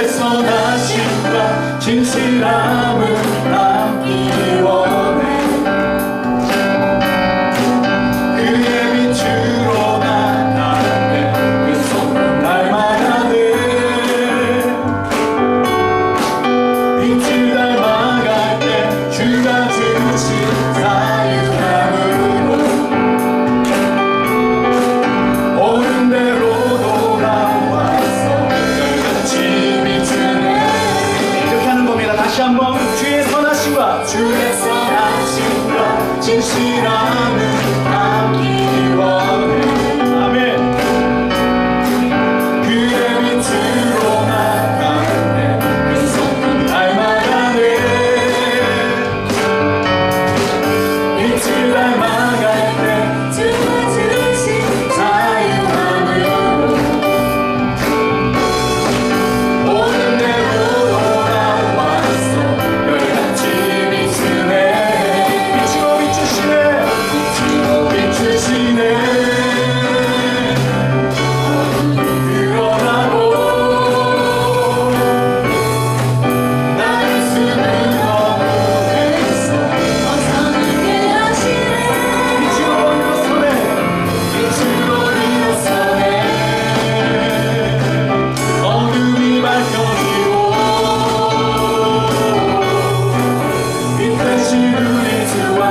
선하심과 진실함을 담기 원해. 그의 빛으로 나가네. 그 손은 날마다 늘 빛을 닮아갈 때 주가 주신 자유함으로 옳은 대로 돌아와서 별같이 비추네. 이렇게 하는 겁니다. 다시 한번 주의 선하심과 진실함을 담기 원해. 아멘. 그의 빛으로 나가네. 그 손은 닮아가네. 빛을 닮아갈 때 주가 주신 자유함으로 옳은 대로 돌아와서 별같이 비추네. 빛으로 비추시네. 빛으로 비추시네. 드러나고 나를 숨은 어둠에서 벗어나게 하시네. 빛으로 일어서네. 빛으로 일어서네. 어둠이 밝혀지고 빛 대신 우리 주와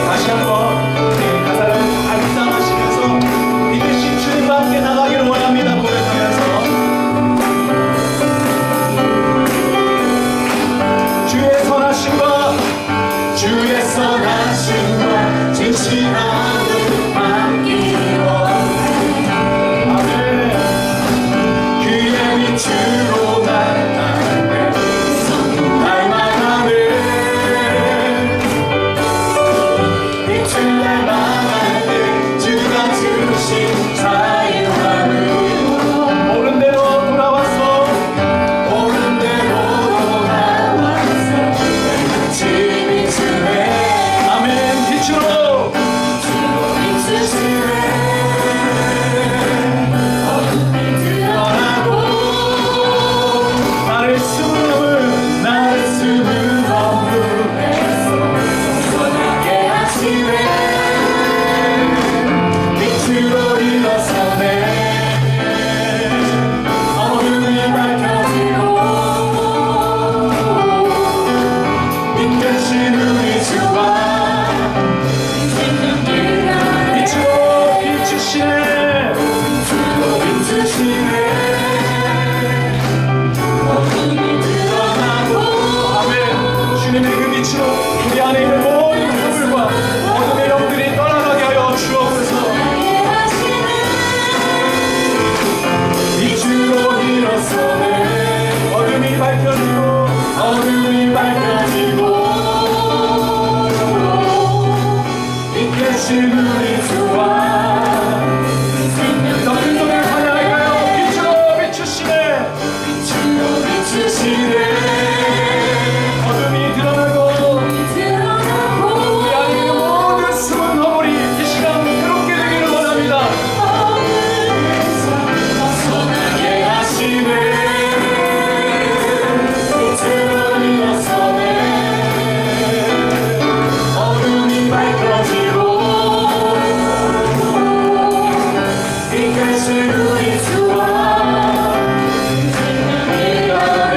다시 한번 가사를 묵상하시면서 빛 대신 주님과 함께 나가기를 원합니다. 고백하면서 주의 선하심과 진실함을 담기 원해. 아멘. 그의 빛으로 나가네. 날마다네. 빛을 닮아갈 때 주가 주신 자유함으로 옳은 대로 돌아왔어. 옳은 대로 돌아왔어. 별같이 비추네. 아멘. 빛으로 비추시네. 어둠이 드러나고 나를 숨은 어둠에서 벗어나게 하시네. 빛으로 일어서네. 어둠이 밝혀지고 빛 대신 우리 주와 빛으로 비추시네. 빛으로 비추시네. 어둠이 드러나고 아멘. 주님의 그 빛으로 우리 안에 있는 모든 허물과 어둠의 영들이 떠나가게 하여 주옵소서. 빛으로 일어서네. 어둠이 밝혀지고 빛 대신 우리 주와 더 큰 소리를 찬양할까요? 빛으로 비추시네. 빛으로 비추시네. 어둠이 드러나고 우리 안에 있는 모든 숨은 허물이 이 시간 새롭게 되기를 원합니다. 벗어나게 하시네. 빛으로 일어서네. 어둠이 밝혀지고 빛 대신 우리 주와 생명이라네.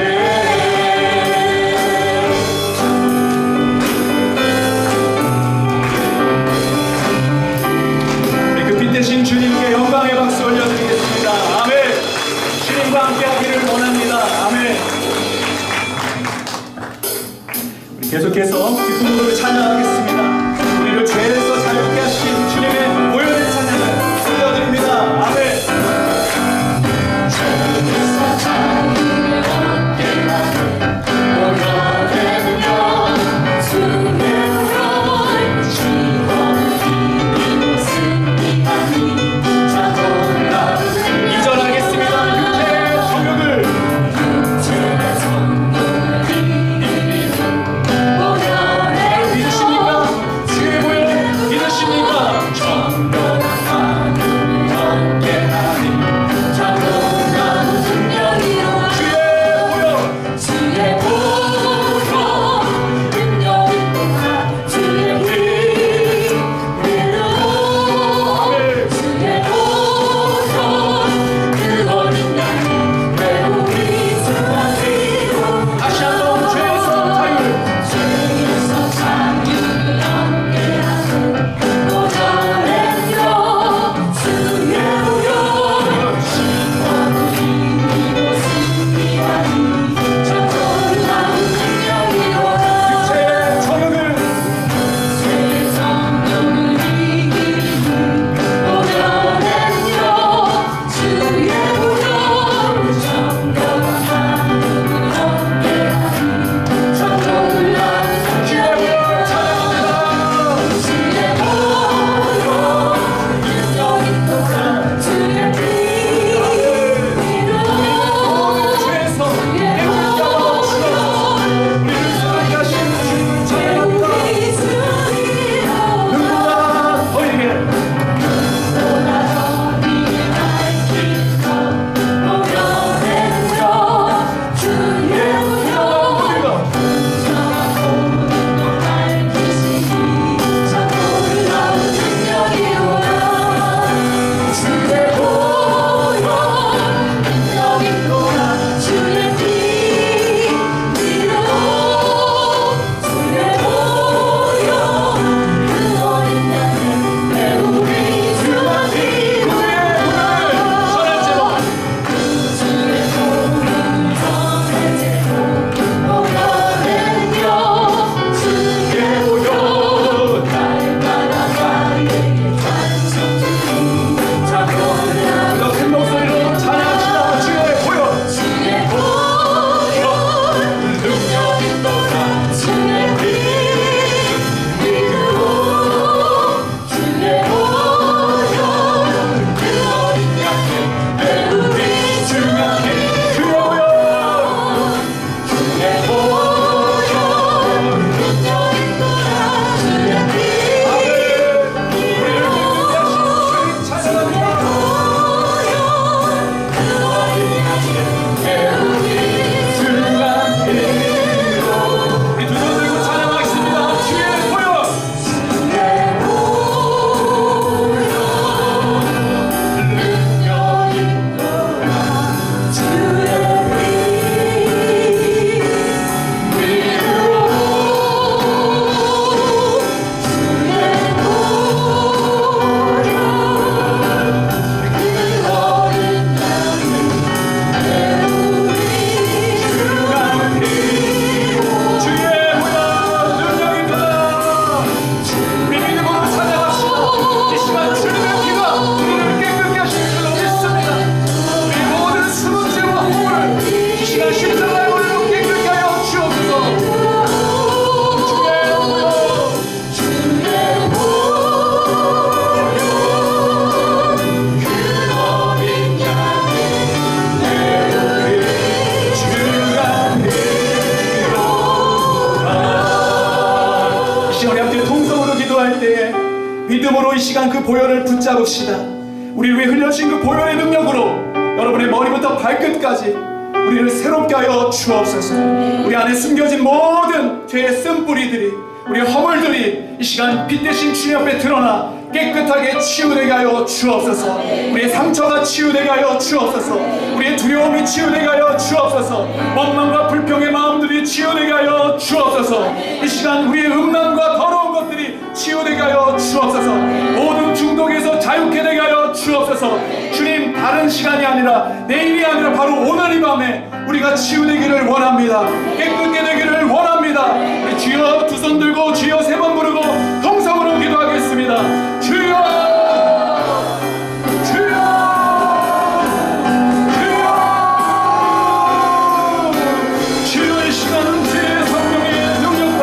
그 빛 대신 주님께 영광의 박수 올려드리겠습니다. 아멘. 주님과 함께하기를 원합니다. 아멘. 우리 계속해서 기쁜 노래 찬양하겠습니다. 우리를 죄에서 자유케 하신 주님의 보혈의 찬양을 올려드립니다. 아멘. 이전하겠습니다. 육체의 정욕을 보혈의 보혈을 붙잡읍시다. 우리를 위해 흘려진 그 보혈의 능력으로 여러분의 머리부터 발끝까지 우리를 새롭게 하여 주옵소서. 우리 안에 숨겨진 모든 죄의 쓴뿌리들이, 우리의 허물들이 이 시간 빛 대신 주님 앞에 드러나 깨끗하게 치유되게 하여 주옵소서. 우리의 상처가 치유되게 하여 주옵소서. 우리의 두려움이 치유되게 하여 주옵소서. 원망과 불평의 마음들이 치유되게 하여 주옵소서. 이 시간 우리의 음란과 더러운 것들이 치유되게 하여 주옵소서. 모든 중독에서 자유케 되게 하여 주옵소서. 주님, 다른 시간이 아니라 내일이 아니라 바로 오늘 이 밤에 우리가 치유되기를 원합니다. 깨끗게 되기를 원합니다. 우리 주여 두 손 들고 주여 세 번 부르고 통성으로 기도하겠습니다. 주여, 주여, 주여. 주여, 이 시간은 주의 성령의 능력과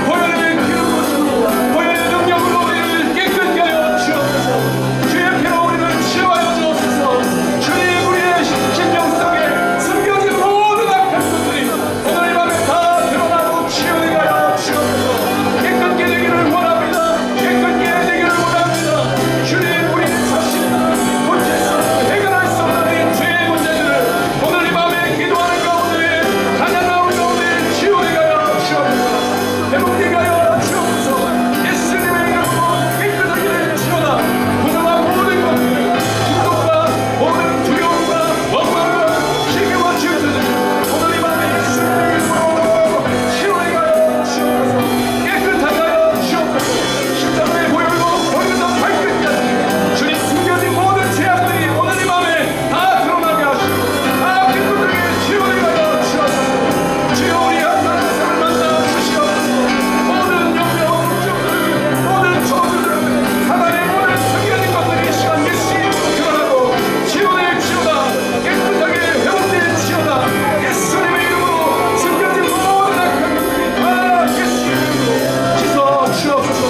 보혈의 기름으로, 보혈의 능력으로 우리를 깨끗게 하여 주옵소서. 주의 피로 우리를 치유하여 주옵소서. 주님, 우리의 심령 속에 숨겨진 모든 악한 것들이 오늘 이 밤에 다 드러나고 치유되게 하여 주옵소서. 깨끗게 되기를 원합니다. 깨끗게 되기를 원합니다. 주님, 우리 자신을 고쳐서 해결할 수 없는 죄의 문제들을 오늘 이 밤에 기도하는 가운데, 찬양하는 가운데 치유되게 하여 주옵소서. 회복되게 하여 주옵소서. 예수님의 이름으로 깨끗하게 치워라. 부정한 모든 것들, 중독과 모든 두려움과 원망과 시기와 죄들 오늘 이 밤에 예수님의 이름으로 치유되게 하여 주옵소서. 깨끗하게 하여 주옵소서. 십자가의 보혈로 머리부터 발끝까지 주님 숨겨진 모든 죄악들이 오늘 이 밤에 다 드러나게 하시고 다 깨끗하게 치유되게 하여 주옵소서. 주여, 우리 한 사람을 만나 주시옵소서. 모든 염려, 걱정들, 모든 저주들, 사단의 모든 숨겨진 것들이 이 시간 예수 이름으로 드러나고 치유될 치유다. 깨끗하게 회복될 치유다. 예수님의 이름으로 숨겨진 모든 악한 것들이 다 예수 이름으로 씻어 주옵소서.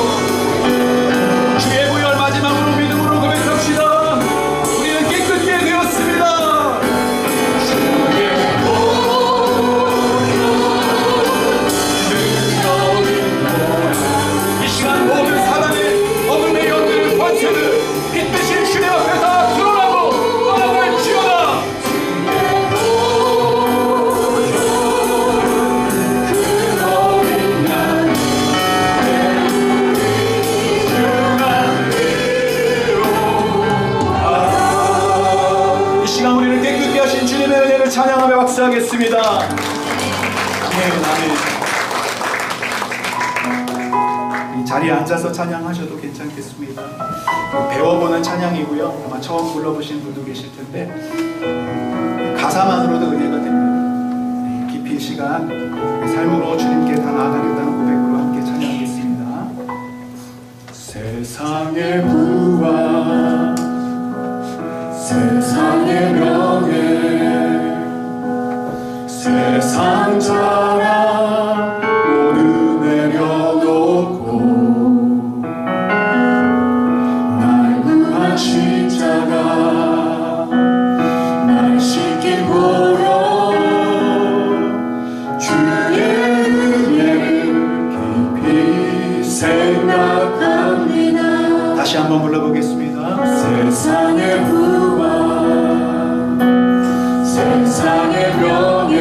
주의 보혈 마지막으로 믿음으로 고백합시다. 우리는 깨끗게 되었습니다. 주의 이 시간 모든 사단의 어둠의 연들을 권세를 빛 대신 주님 앞에 다 드러나고 떠나갈지어다. 이 시간 우리를 깨끗게 하신 주님의 은혜를 찬양하며 박수하겠습니다. 아멘, 아멘. 이 자리에 앉아서 찬양하셔도 괜찮겠습니다. 배워보는 찬양이고요. 아마 처음 불러보신 분도 계실 텐데 가사만으로도 은혜가 됩니다. 깊이 이 시간 삶으로 주님께 다 나아가겠다는 고백으로 함께 찬양하겠습니다. 세상의 부와 세상의 명예, 세상 자랑 모두 내려놓고 날 구한 십자가 날 씻긴 보혈 주의 은혜를 깊이 생각합니다. 다시 한번 불러보겠습니다. 세상의 부와 세상의 명예,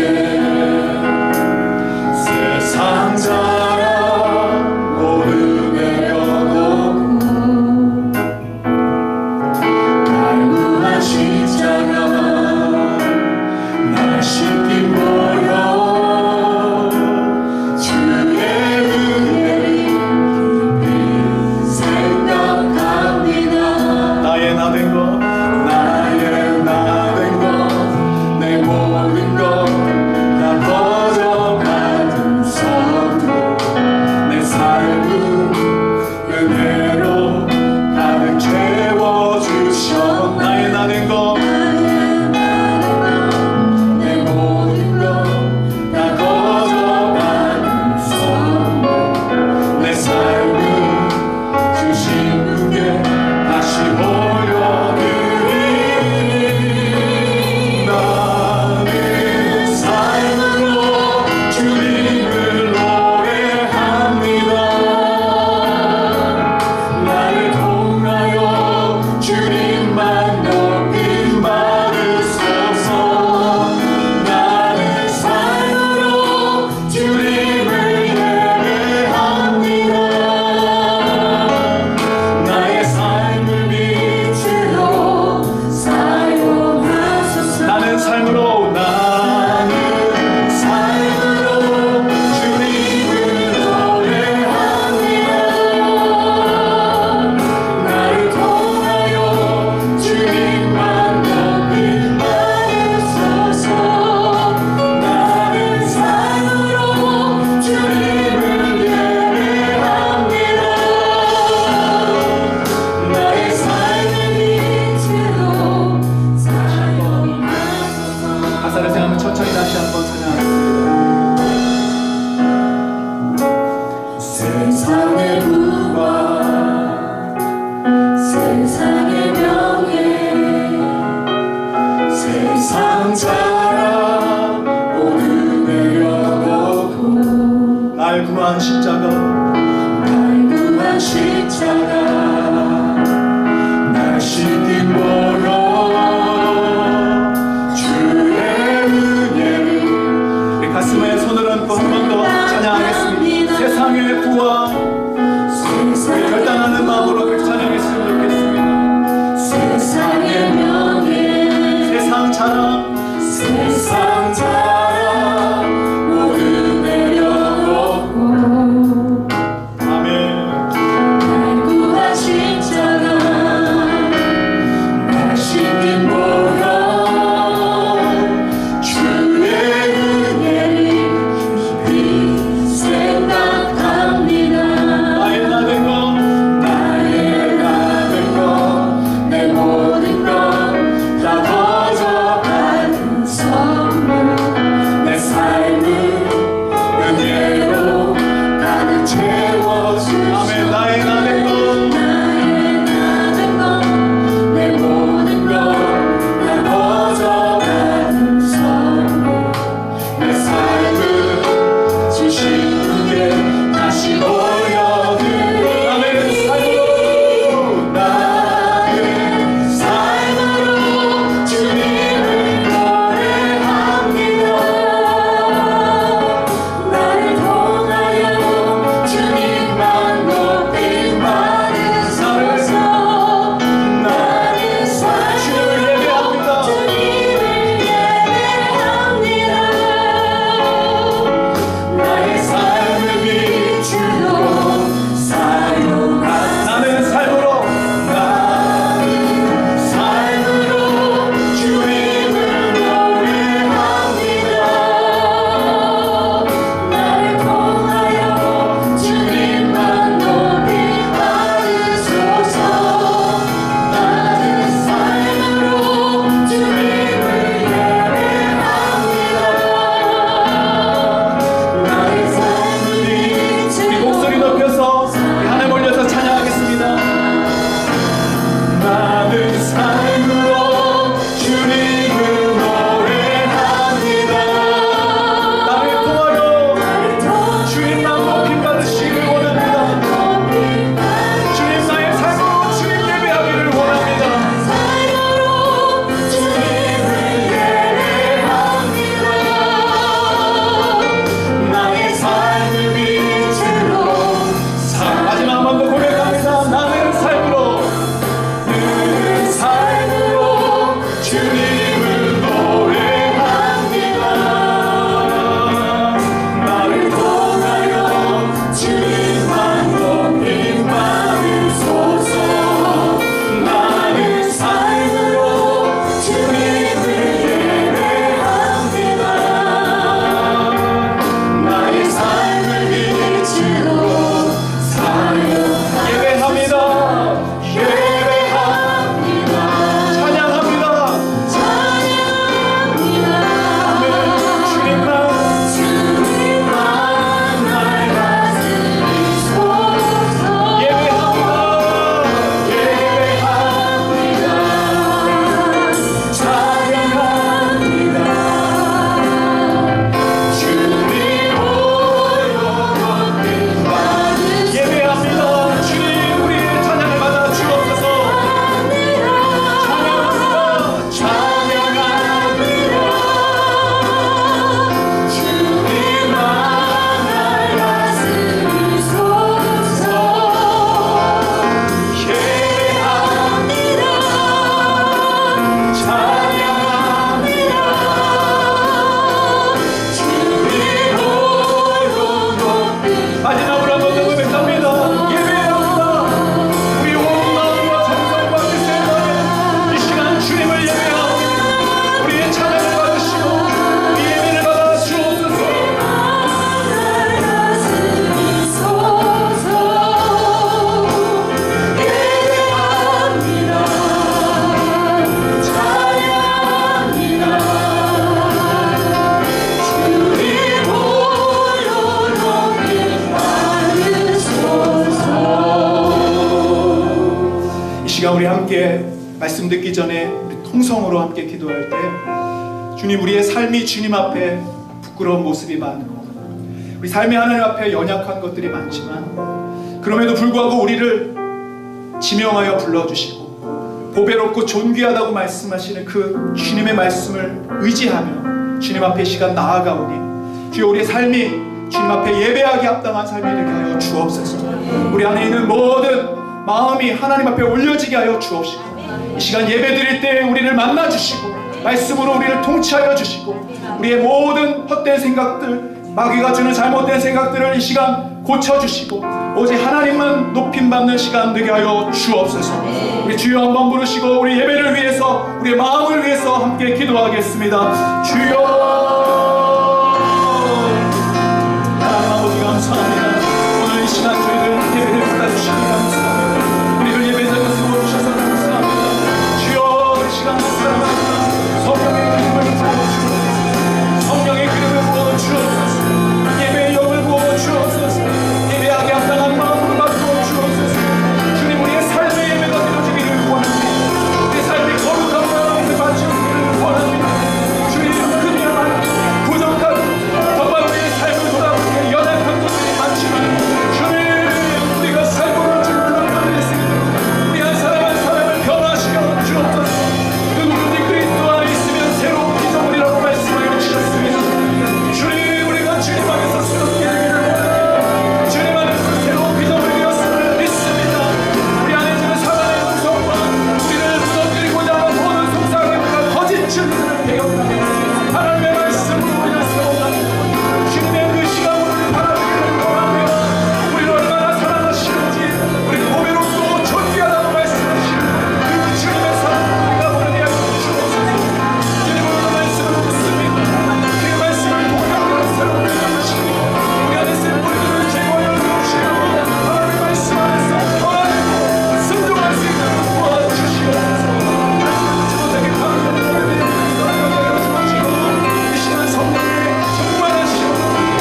날 구한 십자가 날 씻긴 보러 주의 은혜를 우리 가슴에 손을 얹고 한 번 더 찬양하겠습니다. 세상의 부와 우리 결단하는 마음으로 그렇게 찬양했으면 좋겠습니다. 세상의 명예 세상 자랑 모두 내려놓고 아멘. 날 구하신 자가 날 씻긴 보러 주의 은혜를 깊이 생각합니다. 나의 나된 것 내 모든 것 다 거저가는 선물 내 삶을 은혜로 가득 채워주시오. 아멘. 나의 나된 것 내 모든 것 다 거저가는 선물 내 삶을 주신 분께 다시 올려드리니 나의 삶으로 주님을 노래합니다. 나를 통하여 주님만 높이 받으소서. 나의 삶으로 주님을 예배합니다. 나의 삶을 빛으로 사용하소서. 나는 삶으로 주님을 노래합니다. 나를 통하여 주님만 높이 받으소서. 나의 삶으로 주님을 예배합니다. 나의 삶을 우리 빛으로 목소리 높여서 우리 하늘 올려서 찬양하겠습니다. 나는 삶으로 주님을 노래합니다. 나를 통하여 주님만 높임 받으시기를 원합니다. 주님 나의 삶으로 주님 예배하기를 원합니다. 삶으로 주님을 예배합니다. 나의 삶을 빛으로 마지막 한 번 더 고백합니다. 나는 삶으로 주님을 노래합니다. 나를 통하여 주님만 높임 받으소서. 나의 삶으로 주님을 예배합니다. 나의 삶을 빛으로 사용합니다. 예배합니다. 찬양합니다. 주님만 날 다스리소서. 예배합니다. 찬양합니다. 주님 홀로 높임 받으소서. 예배합니다. 주님 우리의 찬양을 받아 주옵소서. 찬양합니다. 주님만 날 다스리소서. 예배합니다. 찬양합니다. 주님 홀로 높임 마지막으로 한 번 더 고백합니다. 예배합니다. 우리 온 마음과 정성과 뜻을 다해 이 시간 주님을 예배하고 우리의 찬양을 받으시고 우리 예배를 받아 주옵소서. 이 시간 우리 함께 말씀 듣기 전에 우리 통성으로 함께 기도할 때 주님 우리의 삶이 주님 앞에 부끄러운 모습이 많고 우리 우리 삶의 하나님 앞에 연약한 것들이 많지만 그럼에도 불구하고 우리를 지명하여 불러주시고 보배롭고 존귀하다고 말씀하시는 그 주님의 말씀을 의지하며 주님 앞에 이 시간 나아가오니 주여 우리의 삶이 주님 앞에 예배하기 합당한 삶이 되게 하여 주옵소서. 우리 안에 있는 모든 마음이 하나님 앞에 올려지게 하여 주옵시고 이 시간 예배 드릴 때 우리를 만나 주시고 말씀으로 우리를 통치하여 주시고 우리의 모든 헛된 생각들 마귀가 주는 잘못된 생각들을 이 시간 고쳐주시고 오직 하나님만 높임받는 시간 되게 하여 주옵소서. 우리 주여 한번 부르시고 우리 예배를 위해서 우리의 마음을 위해서 함께 기도하겠습니다. 주여 하나님 아버지 감사합니다. 오늘 이 시간 저희들 예배를 받아주시니 감사합니다. 우리를 예배자로 세워주셔서 감사합니다. 주여 이 시간 한 사람 한 사람 성령의 기름을 부어주옵소서. 성령의 기름을 부어주옵소서. 예배의 영을 부어주옵소서. 예배하게 합당한 마음으로 바꾸어 주옵소서. 주님 우리의 삶의 예배가 되어지기를 원합니다. 우리의 삶이 거룩한 마음을 바치기를 원합니다. 주님 그냥 부족한 정말 우리의 삶을 돌아보기에 연약한 것들이 많지만 주님 우리가 삶으로 주를 불러드렸습니다. 우리 한 사람 한 사람을 변화시켜 주옵소서. 누구든지 그리스도 안에 있으면 새로운 피조물이라고 말씀하여 주셨습니다. 주님 우리가 주님 안에서 새롭게 되기를 원합니다. 주님 안에서 새로운 피조물이 되었음을 믿습니다. 우리 안에 주는 사단의 음성과 우리를 무너뜨리고자 하는 모든 속삭임과 거짓 진리를 배경하며 하나님의 말씀으로 우리를 세워가는 주님의 그 시간으로 우리를 바라보기를 원하며 우리를 얼마나 사랑하시는지 우리 보배롭고 존귀하다고 말씀하시는 그 주님의 사랑을 우리가 보내게 하여 주옵소서. 주님은 그 말씀을 묻습니다. 그 말씀을 독하고 새롭게 하시고 우리 안에 있는 우리들을 제거하여 주시고 하나님의 말씀 안에서 편안하고 순종할 수 있는 도와주시옵소서. 주님에게 감사를 드리고 이 시간 성령의 충만하시고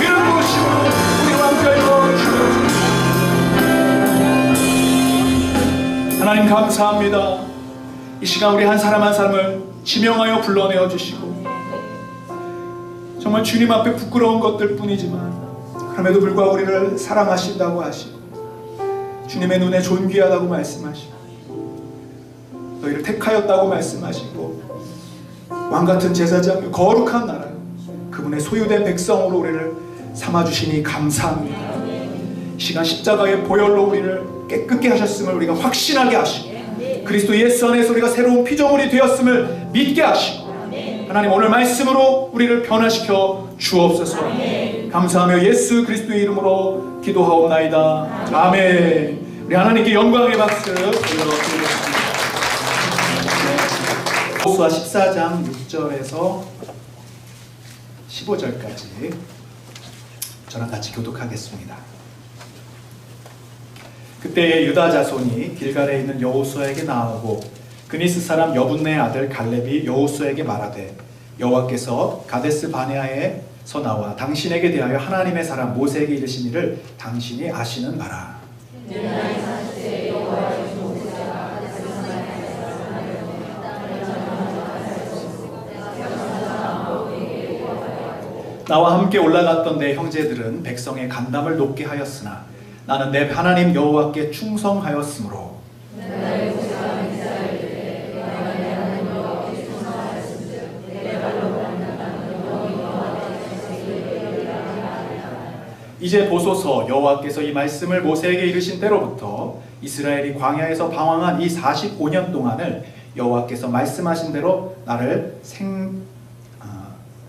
이름 부으시고 우리와 함께하여 주옵소서. 하나님 감사합니다. 이 시간 우리 한 사람 한 사람을 지명하여 불러내어 주시고 정말 주님 앞에 부끄러운 것들 뿐이지만 그럼에도 불구하고 우리를 사랑하신다고 하시고 주님의 눈에 존귀하다고 말씀하시고 너희를 택하였다고 말씀하시고 왕같은 제사장 거룩한 나라 그분의 소유된 백성으로 우리를 삼아주시니 감사합니다. 이 시간 십자가의 보혈로 우리를 깨끗게 하셨음을 우리가 확신하게 하시고 그리스도 예수 안에서 우리가 새로운 피조물이 되었음을 믿게 하시고 하나님 오늘 말씀으로 우리를 변화시켜 주옵소서. 감사하며 예수 그리스도의 이름으로 기도하옵나이다. 아멘. 우리 하나님께 영광의 박수 드리겠습니다. 여호수아 14장 6절에서 15절까지 저랑 같이 교독하겠습니다. 그때에 유다 자손이 길갈에 있는 여호수아에게 나아오고 그니스 사람 여분네의 아들 갈렙이 여호수아에게 말하되 여호와께서 가데스 바네아에서 나와 당신에게 대하여 하나님의 사람 모세에게 이르신 일을 당신이 아시는 바라. 나와 함께 올라갔던 내 형제들은 백성의 간담을 높게 하였으나 나는 내 하나님 여호와께 충성하였으므로 이제 보소서 여호와께서 이 말씀을 모세에게 이르신 때로부터 이스라엘이 광야에서 방황한 이 45년 동안을 여호와께서 말씀하신 대로 나를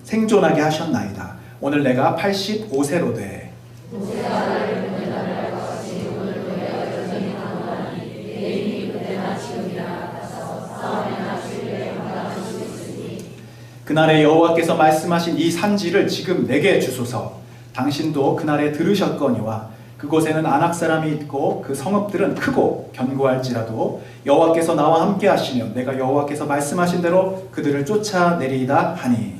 생존하게 하셨나이다. 오늘 내가 85세로 돼. 그날에 여호와께서 말씀하신 이 산지를 지금 내게 주소서. 당신도 그날에 들으셨거니와 그곳에는 아낙 사람이 있고 그 성읍들은 크고 견고할지라도 여호와께서 나와 함께 하시면 내가 여호와께서 말씀하신 대로 그들을 쫓아내리이다 하니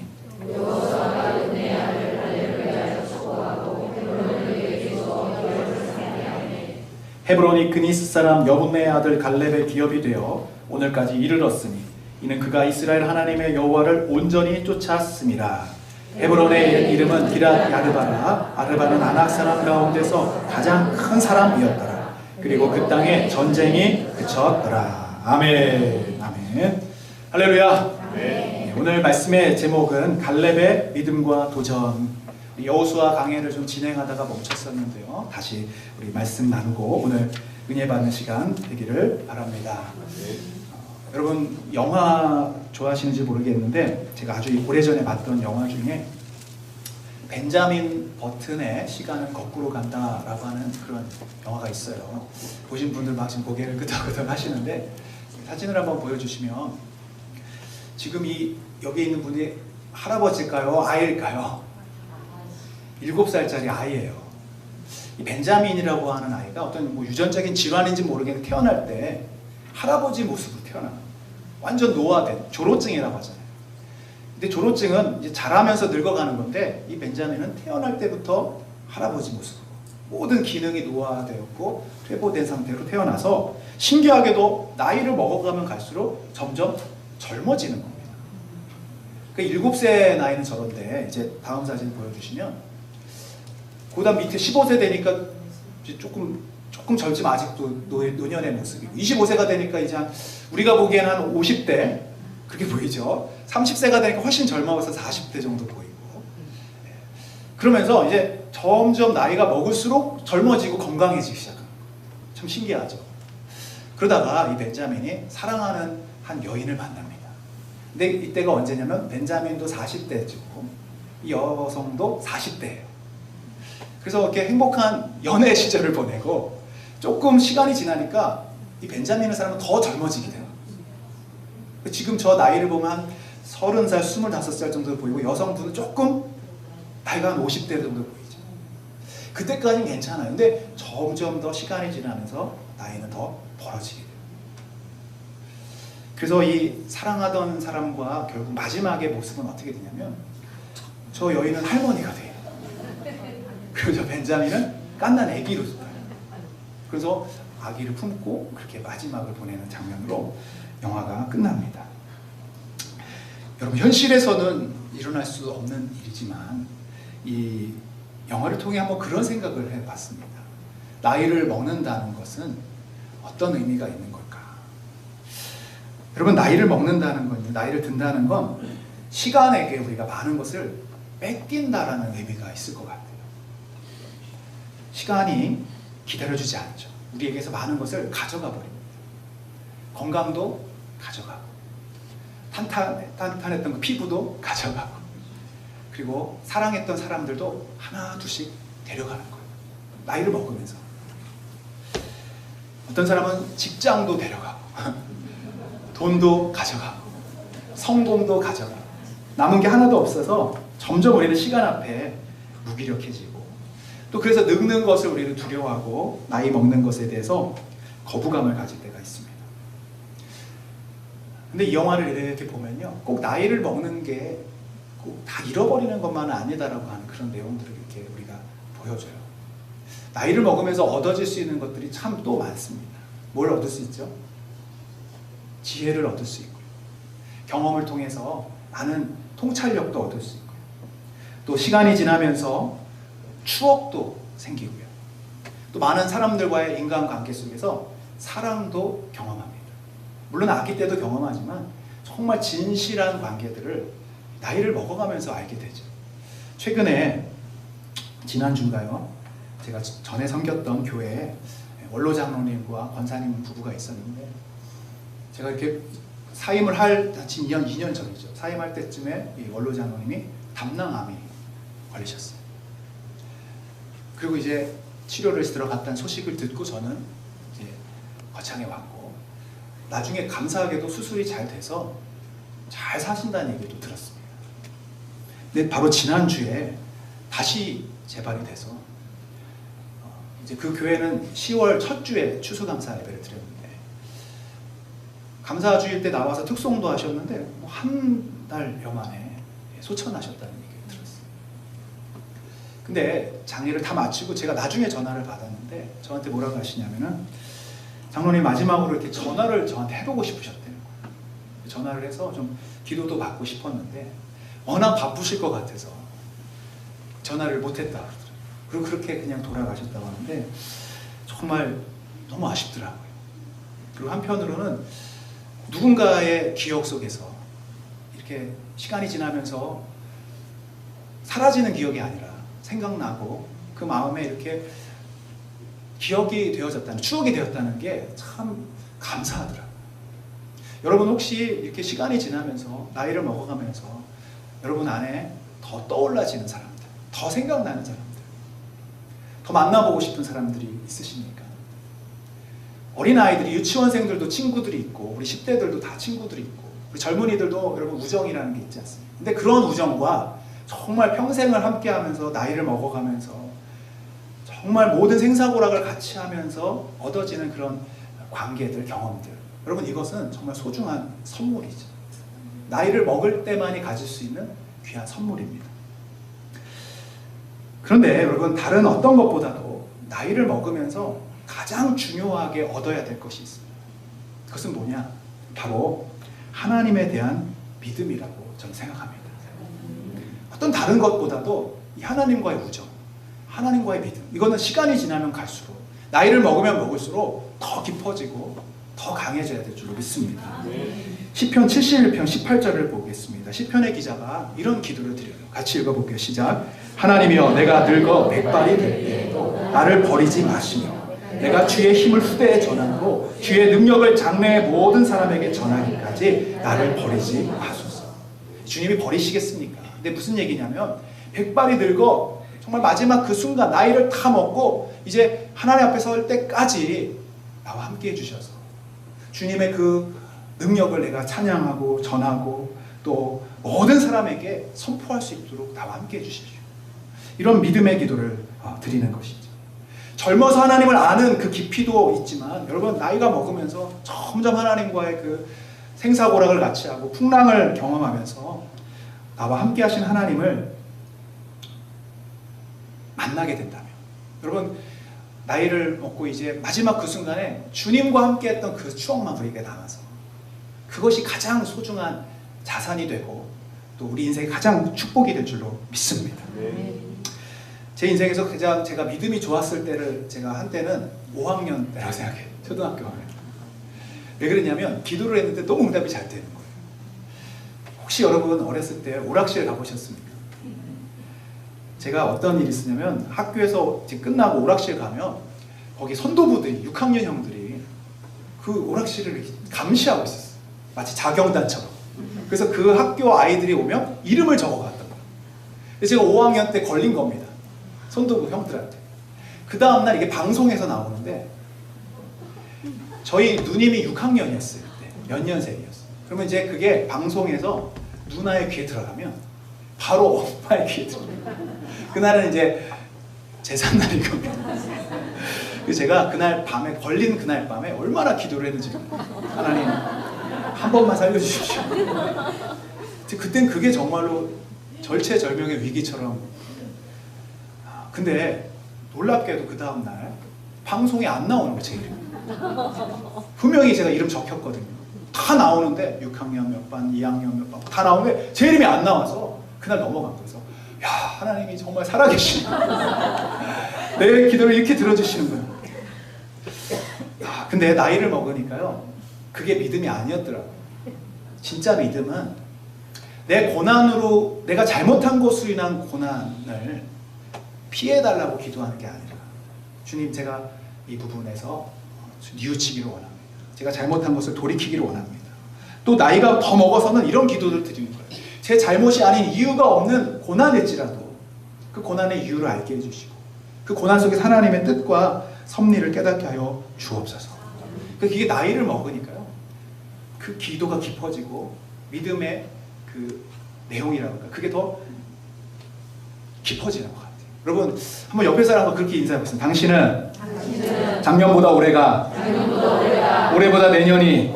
헤브론이 그니스 사람 여분네의 아들 갈렙의 기업이 되어 오늘까지 이르렀으니 이는 그가 이스라엘 하나님의 여호와를 온전히 쫓았음이라. 헤브론의 이름은 기랏 야르바라. 아르바는 아낙 사람 가운데서 가장 큰 사람이었더라. 그리고 그 땅에 전쟁이 그쳤더라. 아멘. 아멘. 할렐루야. 네, 오늘 말씀의 제목은 갈렙의 믿음과 도전. 여호수아 강해를 좀 진행하다가 멈췄었는데요. 다시 우리 말씀 나누고 오늘 은혜 받는 시간 되기를 바랍니다. 여러분 영화 좋아하시는지 모르겠는데 제가 아주 오래전에 봤던 영화 중에 벤자민 버튼의 시간은 거꾸로 간다라고 하는 그런 영화가 있어요. 보신 분들 막 지금 고개를 끄덕끄덕 하시는데 사진을 한번 보여주시면 지금 여기 있는 분이 할아버지일까요? 아이일까요? 7살짜리 아이예요. 이 벤자민이라고 하는 아이가 어떤 뭐 유전적인 질환인지 모르겠는데 태어날 때 할아버지 모습으로 태어나요. 완전 노화된 조로증이라고 하잖아요. 근데 조로증은 이제 자라면서 늙어가는 건데 이 벤자민은 태어날 때부터 할아버지 모습으로 모든 기능이 노화되었고 퇴보된 상태로 태어나서 신기하게도 나이를 먹어가면 갈수록 점점 젊어지는 겁니다. 그 7세 나이는 저런데 이제 다음 사진 보여주시면 그다음 밑에 15세 되니까 이제 조금 젊지만 아직도 노년의 모습이고 25세가 되니까 이제 우리가 보기에는 한 50대 그렇게 보이죠. 30세가 되니까 훨씬 젊어서 40대 정도 보이고 그러면서 이제 점점 나이가 먹을수록 젊어지고 건강해지기 시작합니다. 참 신기하죠. 그러다가 이 벤자민이 사랑하는 한 여인을 만납니다. 근데 이때가 언제냐면 벤자민도 40대죠. 이 여성도 40대예요. 그래서 이렇게 행복한 연애 시절을 보내고 조금 시간이 지나니까 이 벤자민의 사람은 더 젊어지게 돼요. 지금 저 나이를 보면 한 30살, 25살 정도 보이고 여성분은 조금 나이가 한 50대 정도 보이죠. 그때까지는 괜찮아요. 근데 점점 더 시간이 지나면서 나이는 더 벌어지게 돼요. 그래서 이 사랑하던 사람과 결국 마지막의 모습은 어떻게 되냐면 저 여인은 할머니가 돼요. 그리고 저 벤자민은 갓난 아기로 죽어요. 그래서 아기를 품고 그렇게 마지막을 보내는 장면으로 영화가 끝납니다. 여러분 현실에서는 일어날 수 없는 일이지만 이 영화를 통해 한번 그런 생각을 해봤습니다. 나이를 먹는다는 것은 어떤 의미가 있는 걸까? 여러분 나이를 먹는다는 건, 나이를 든다는 건 시간에게 우리가 많은 것을 뺏긴다라는 의미가 있을 것 같아요. 시간이 기다려주지 않죠. 우리에게서 많은 것을 가져가 버립니다. 건강도 가져가고 탄탄했던 그 피부도 가져가고 그리고 사랑했던 사람들도 하나 둘씩 데려가는 거예요. 나이를 먹으면서 어떤 사람은 직장도 데려가고 돈도 가져가고 성공도 가져가고 남은 게 하나도 없어서 점점 우리는 시간 앞에 무기력해지고 또 그래서 늙는 것을 우리는 두려워하고 나이 먹는 것에 대해서 거부감을 가질 때가 있습니다. 근데 이 영화를 이렇게 보면요, 꼭 나이를 먹는 게 꼭 다 잃어버리는 것만은 아니다라고 하는 그런 내용들을 이렇게 우리가 보여줘요. 나이를 먹으면서 얻어질 수 있는 것들이 참 또 많습니다. 뭘 얻을 수 있죠? 지혜를 얻을 수 있고요. 경험을 통해서 많은 통찰력도 얻을 수 있고요. 또 시간이 지나면서 추억도 생기고요. 또 많은 사람들과의 인간관계 속에서 사랑도 경험합니다. 물론 아기 때도 경험하지만 정말 진실한 관계들을 나이를 먹어가면서 알게 되죠. 최근에 지난주인가요? 제가 전에 섬겼던 교회에 원로 장로님과 권사님 부부가 있었는데 제가 이렇게 사임을 할 지금 2년 전이죠. 사임할 때쯤에 이 원로 장로님이 담낭암이 걸리셨어요. 그리고 이제 치료를 들어갔다는 소식을 듣고 저는 이제 거창에 왔고 나중에 감사하게도 수술이 잘 돼서 잘 사신다는 얘기도 들었습니다. 근데 바로 지난주에 다시 재발이 돼서 이제 그 교회는 10월 첫 주에 추수감사 예배를 드렸는데 감사주일 때 나와서 특송도 하셨는데 뭐 한 달여 만에 소천하셨다는 얘기를 들었어요. 근데 장례를 다 마치고 제가 나중에 전화를 받았는데 저한테 뭐라고 하시냐면은 장로님 마지막으로 이렇게 전화를 저한테 해보고 싶으셨대요. 전화를 해서 좀 기도도 받고 싶었는데 워낙 바쁘실 것 같아서 전화를 못했다 그러더라고요. 그리고 그렇게 그냥 돌아가셨다고 하는데 정말 너무 아쉽더라고요. 그리고 한편으로는 누군가의 기억 속에서 이렇게 시간이 지나면서 사라지는 기억이 아니라 생각나고 그 마음에 이렇게 기억이 되어졌다는, 추억이 되었다는 게 참 감사하더라고요. 여러분 혹시 이렇게 시간이 지나면서 나이를 먹어가면서 여러분 안에 더 떠올라지는 사람들, 더 생각나는 사람들, 더 만나보고 싶은 사람들이 있으십니까? 어린아이들이, 유치원생들도 친구들이 있고 우리 10대들도 다 친구들이 있고 우리 젊은이들도 여러분 우정이라는 게 있지 않습니까? 근데 그런 우정과 정말 평생을 함께하면서 나이를 먹어가면서 정말 모든 생사고락을 같이 하면서 얻어지는 그런 관계들, 경험들, 여러분 이것은 정말 소중한 선물이죠. 나이를 먹을 때만이 가질 수 있는 귀한 선물입니다. 그런데 여러분 다른 어떤 것보다도 나이를 먹으면서 가장 중요하게 얻어야 될 것이 있습니다. 그것은 뭐냐? 바로 하나님에 대한 믿음이라고 저는 생각합니다. 어떤 다른 것보다도 이 하나님과의 우정, 하나님과의 믿음, 이거는 시간이 지나면 갈수록, 나이를 먹으면 먹을수록 더 깊어지고 더 강해져야 될 줄로 믿습니다. 시편 71편 18절을 보겠습니다. 시편의 기자가 이런 기도를 드려요. 같이 읽어볼게요. 시작. 하나님이여, 내가 늙어 백발이 될 때에도 나를 버리지 마시며 내가 주의 힘을 후대에 전하고 주의 능력을 장래의 모든 사람에게 전하기까지 나를 버리지 마소서. 주님이 버리시겠습니까? 근데 무슨 얘기냐면 백발이 늙어 정말 마지막 그 순간 나이를 다 먹고 이제 하나님 앞에 설 때까지 나와 함께 해주셔서 주님의 그 능력을 내가 찬양하고 전하고 또 모든 사람에게 선포할 수 있도록 나와 함께 해주십시오. 이런 믿음의 기도를 드리는 것이죠. 젊어서 하나님을 아는 그 깊이도 있지만 여러분 나이가 먹으면서 점점 하나님과의 그 생사고락을 같이 하고 풍랑을 경험하면서 나와 함께 하신 하나님을 만나게 된다면, 여러분 나이를 먹고 이제 마지막 그 순간에 주님과 함께 했던 그 추억만 우리에게 남아서 그것이 가장 소중한 자산이 되고 또 우리 인생의 가장 축복이 될 줄로 믿습니다. 제 인생에서 가장 제가 믿음이 좋았을 때를 제가 한때는 5학년 때라고 생각해요. 초등학교 5학년. 왜 그러냐면 기도를 했는데 너무 응답이 잘 되는 거예요. 혹시 여러분 어렸을 때 오락실 가보셨습니까? 제가 어떤 일이 있었냐면 학교에서 이제 끝나고 오락실 가면 거기 선도부들이 6학년 형들이 그 오락실을 감시하고 있었어요. 마치 자경단처럼. 그래서 그 학교 아이들이 오면 이름을 적어갔던 거예요. 그래서 제가 5학년 때 걸린 겁니다. 선도부 형들한테. 그 다음날 이게 방송에서 나오는데 저희 누님이 6학년이었어요. 그때. 몇 년생이었어요. 그러면 이제 그게 방송에서 누나의 귀에 들어가면 바로 엄마의 귀에 들어가요. 그날은 이제 제삿날인 겁니다. 그래서 제가 그날 밤에, 걸린 그날 밤에 얼마나 기도를 했는지, 하나님 한 번만 살려주십시오. 그땐 그게 정말로 절체절명의 위기처럼. 근데 놀랍게도 그 다음날 방송에 안 나오는 거예요, 제 이름. 분명히 제가 이름 적혔거든요. 다 나오는데 6학년 몇 반, 2학년 몇 반 다 나오는데 제 이름이 안 나와서 그날 넘어간 거예요. 그래서 야, 하나님이 정말 살아계시네. 내 기도를 이렇게 들어주시는 거예요. 근데 나이를 먹으니까요, 그게 믿음이 아니었더라고요. 진짜 믿음은 내 고난으로, 내가 잘못한 것으로 인한 고난을 피해달라고 기도하는 게 아니라, 주님 제가 이 부분에서 뉘우치기를 원합니다. 제가 잘못한 것을 돌이키기를 원합니다. 또 나이가 더 먹어서는 이런 기도를 드리는 거예요. 제 잘못이 아닌 이유가 없는 고난일지라도 그 고난의 이유를 알게 해주시고 그 고난 속에 하나님의 뜻과 섭리를 깨닫게 하여 주옵소서. 그게 나이를 먹으니까요, 그 기도가 깊어지고 믿음의 그 내용이라고 할까, 그게 더 깊어지는 것 같아요. 여러분 한번 옆에 사람과 그렇게 인사해보세요. 당신은 작년보다 올해가 올해보다 내년이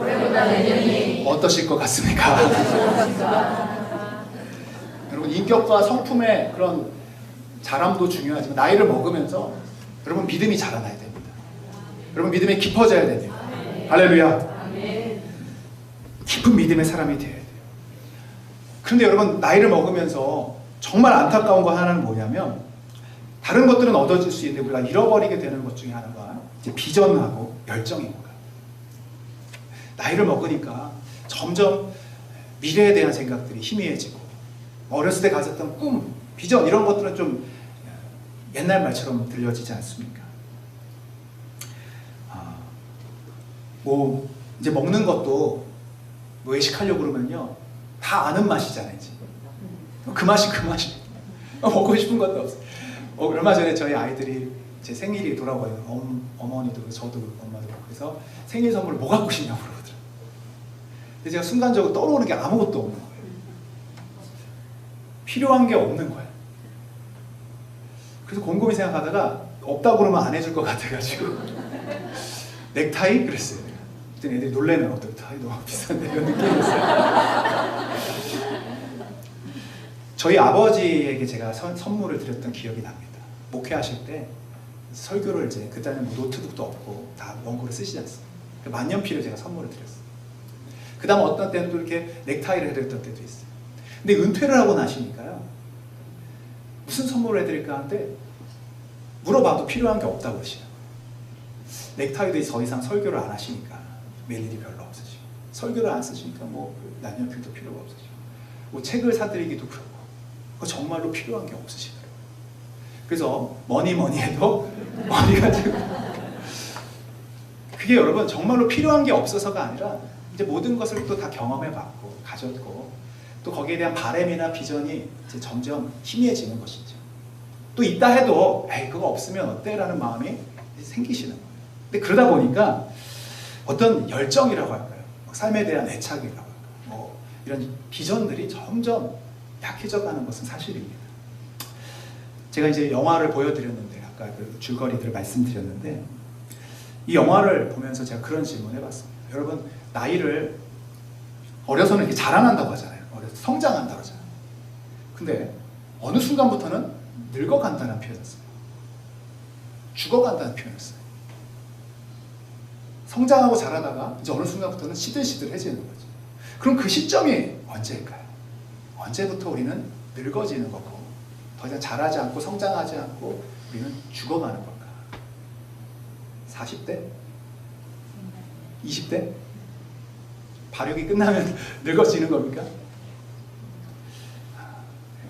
어떠실 것 같습니까? 여러분 인격과 성품의 그런 자람도 중요하지만 나이를 먹으면서 여러분 믿음이 자라나야 됩니다. 여러분 믿음이 깊어져야 됩니다. 할렐루야. 깊은 믿음의 사람이 되어야 돼요. 그런데 여러분 나이를 먹으면서 정말 안타까운 거 하나는 뭐냐면 다른 것들은 얻어질 수 있는데 우리가 잃어버리게 되는 것 중에 하나가 이제 비전하고 열정인 거예요. 나이를 먹으니까 점점 미래에 대한 생각들이 희미해지고 어렸을 때 가졌던 꿈, 비전 이런 것들은 좀 옛날 말처럼 들려지지 않습니까? 뭐 이제 먹는 것도 뭐 외식하려고 그러면요 다 아는 맛이잖아요. 이제. 그 맛이 먹고 싶은 것도 없어. 얼마 전에 저희 아이들이 제 생일이 돌아와요. 어머니도 저도 엄마도 그래서 생일 선물 뭐 갖고 싶냐고 그러더라고요. 근데 제가 순간적으로 떠오르는 게 아무것도 없는 거예요. 필요한 게 없는 거예요. 그래서 곰곰이 생각하다가 없다고 그러면 안 해줄 것 같아가지고 넥타이? 그랬어요. 그때 애들이 놀래면 넥타이 너무 비싼데 이런 느낌이었어요. 저희 아버지에게 제가 선물을 드렸던 기억이 납니다. 목회하실 때 설교를 이제 그때는 뭐 노트북도 없고 다 원고를 쓰시지 않습니까? 만년필을 제가 선물을 드렸어요. 그 다음 어떤 때는 또 이렇게 넥타이를 해드렸던 때도 있어요. 근데 은퇴를 하고 나시니까요 무슨 선물을 해드릴까 하는데 물어봐도 필요한 게 없다고 그러시더라고요. 넥타이도 더 이상 설교를 안 하시니까 멜 일이 별로 없으시고 설교를 안 쓰시니까 뭐 만년필도 필요가 없으시고 뭐 책을 사드리기도 그렇고 정말로 필요한 게 없으시더라고요. 그래서 뭐니 해도 머리가 지고 그게 여러분 정말로 필요한 게 없어서가 아니라 이제 모든 것을 또 다 경험해봤고 가졌고 또 거기에 대한 바람이나 비전이 이제 점점 희미해지는 것이죠. 또 있다 해도 에이 그거 없으면 어때? 라는 마음이 생기시는 거예요. 근데 그러다 보니까 어떤 열정이라고 할까요? 삶에 대한 애착이라고 할까요? 뭐 이런 비전들이 점점 약해져 가는 것은 사실입니다. 제가 이제 영화를 보여드렸는데 아까 그 줄거리들을 말씀드렸는데 이 영화를 보면서 제가 그런 질문을 해봤습니다. 여러분 나이를 어려서는 이렇게 자라난다고 하잖아요. 어려서 성장한다고 하잖아요. 근데 어느 순간부터는 늙어간다는 표현이었어요. 죽어간다는 표현이었어요. 성장하고 자라다가 이제 어느 순간부터는 시들시들해지는 거죠. 그럼 그 시점이 언제일까요? 언제부터 우리는 늙어지는 거고 더 이상 자라지 않고 성장하지 않고 우리는 죽어가는 걸까? 40대? 20대? 발육이 끝나면 늙어지는 겁니까?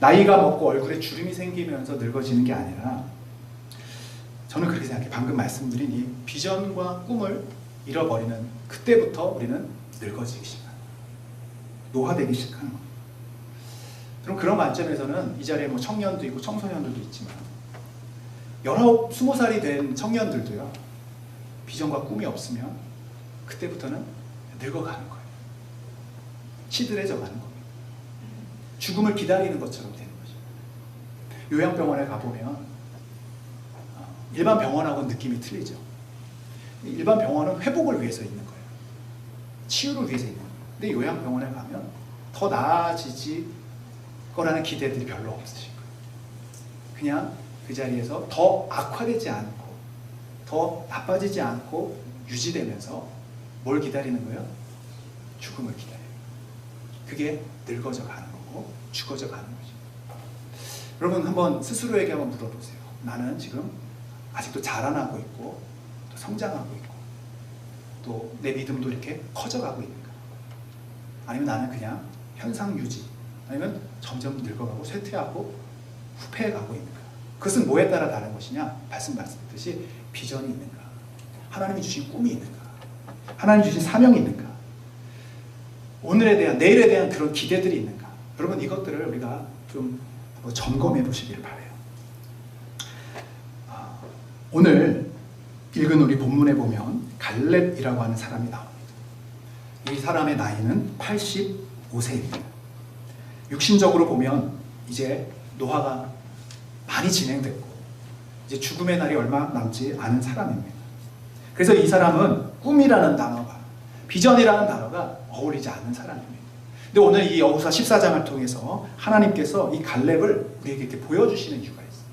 나이가 먹고 얼굴에 주름이 생기면서 늙어지는 게 아니라 저는 그렇게 생각해요. 방금 말씀드린 이 비전과 꿈을 잃어버리는 그때부터 우리는 늙어지기 시작합니다. 노화되기 시작하는 겁니다. 그럼 그런 관점에서는 이 자리에 뭐 청년도 있고 청소년들도 있지만 19, 20살이 된 청년들도요 비전과 꿈이 없으면 그때부터는 늙어가는 거예요. 시들해져 가는 겁니다. 죽음을 기다리는 것처럼 되는 거죠. 요양병원에 가보면 일반 병원하고는 느낌이 틀리죠. 일반 병원은 회복을 위해서 있는 거예요. 치유를 위해서 있는 거예요. 근데 요양병원에 가면 더 나아지지 거라는 기대들이 별로 없으실 거예요. 그냥 그 자리에서 더 악화되지 않고 더 나빠지지 않고 유지되면서 뭘 기다리는 거예요? 죽음을 기다려요. 그게 늙어져 가는 거고 죽어져 가는 거죠. 여러분 한번 스스로에게 한번 물어보세요. 나는 지금 아직도 자라나고 있고 또 성장하고 있고 또 내 믿음도 이렇게 커져가고 있는가? 아니면 나는 그냥 현상 유지 아니면 점점 늙어가고 쇠퇴하고 후퇴해가고 있는가? 그것은 뭐에 따라 다른 것이냐? 말씀드렸듯이 비전이 있는가? 하나님이 주신 꿈이 있는가? 하나님이 주신 사명이 있는가? 오늘에 대한 내일에 대한 그런 기대들이 있는가? 여러분 이것들을 우리가 좀 점검해 보시기를 바라요. 오늘 읽은 우리 본문에 보면 갈렙이라고 하는 사람이 나옵니다. 이 사람의 나이는 85세입니다. 육신적으로 보면 이제 노화가 많이 진행됐고 이제 죽음의 날이 얼마 남지 않은 사람입니다. 그래서 이 사람은 꿈이라는 단어가 비전이라는 단어가 어울리지 않는 사람입니다. 근데 오늘 이 여호수아 14장을 통해서 하나님께서 이 갈렙을 우리에게 이렇게 보여주시는 이유가 있어요.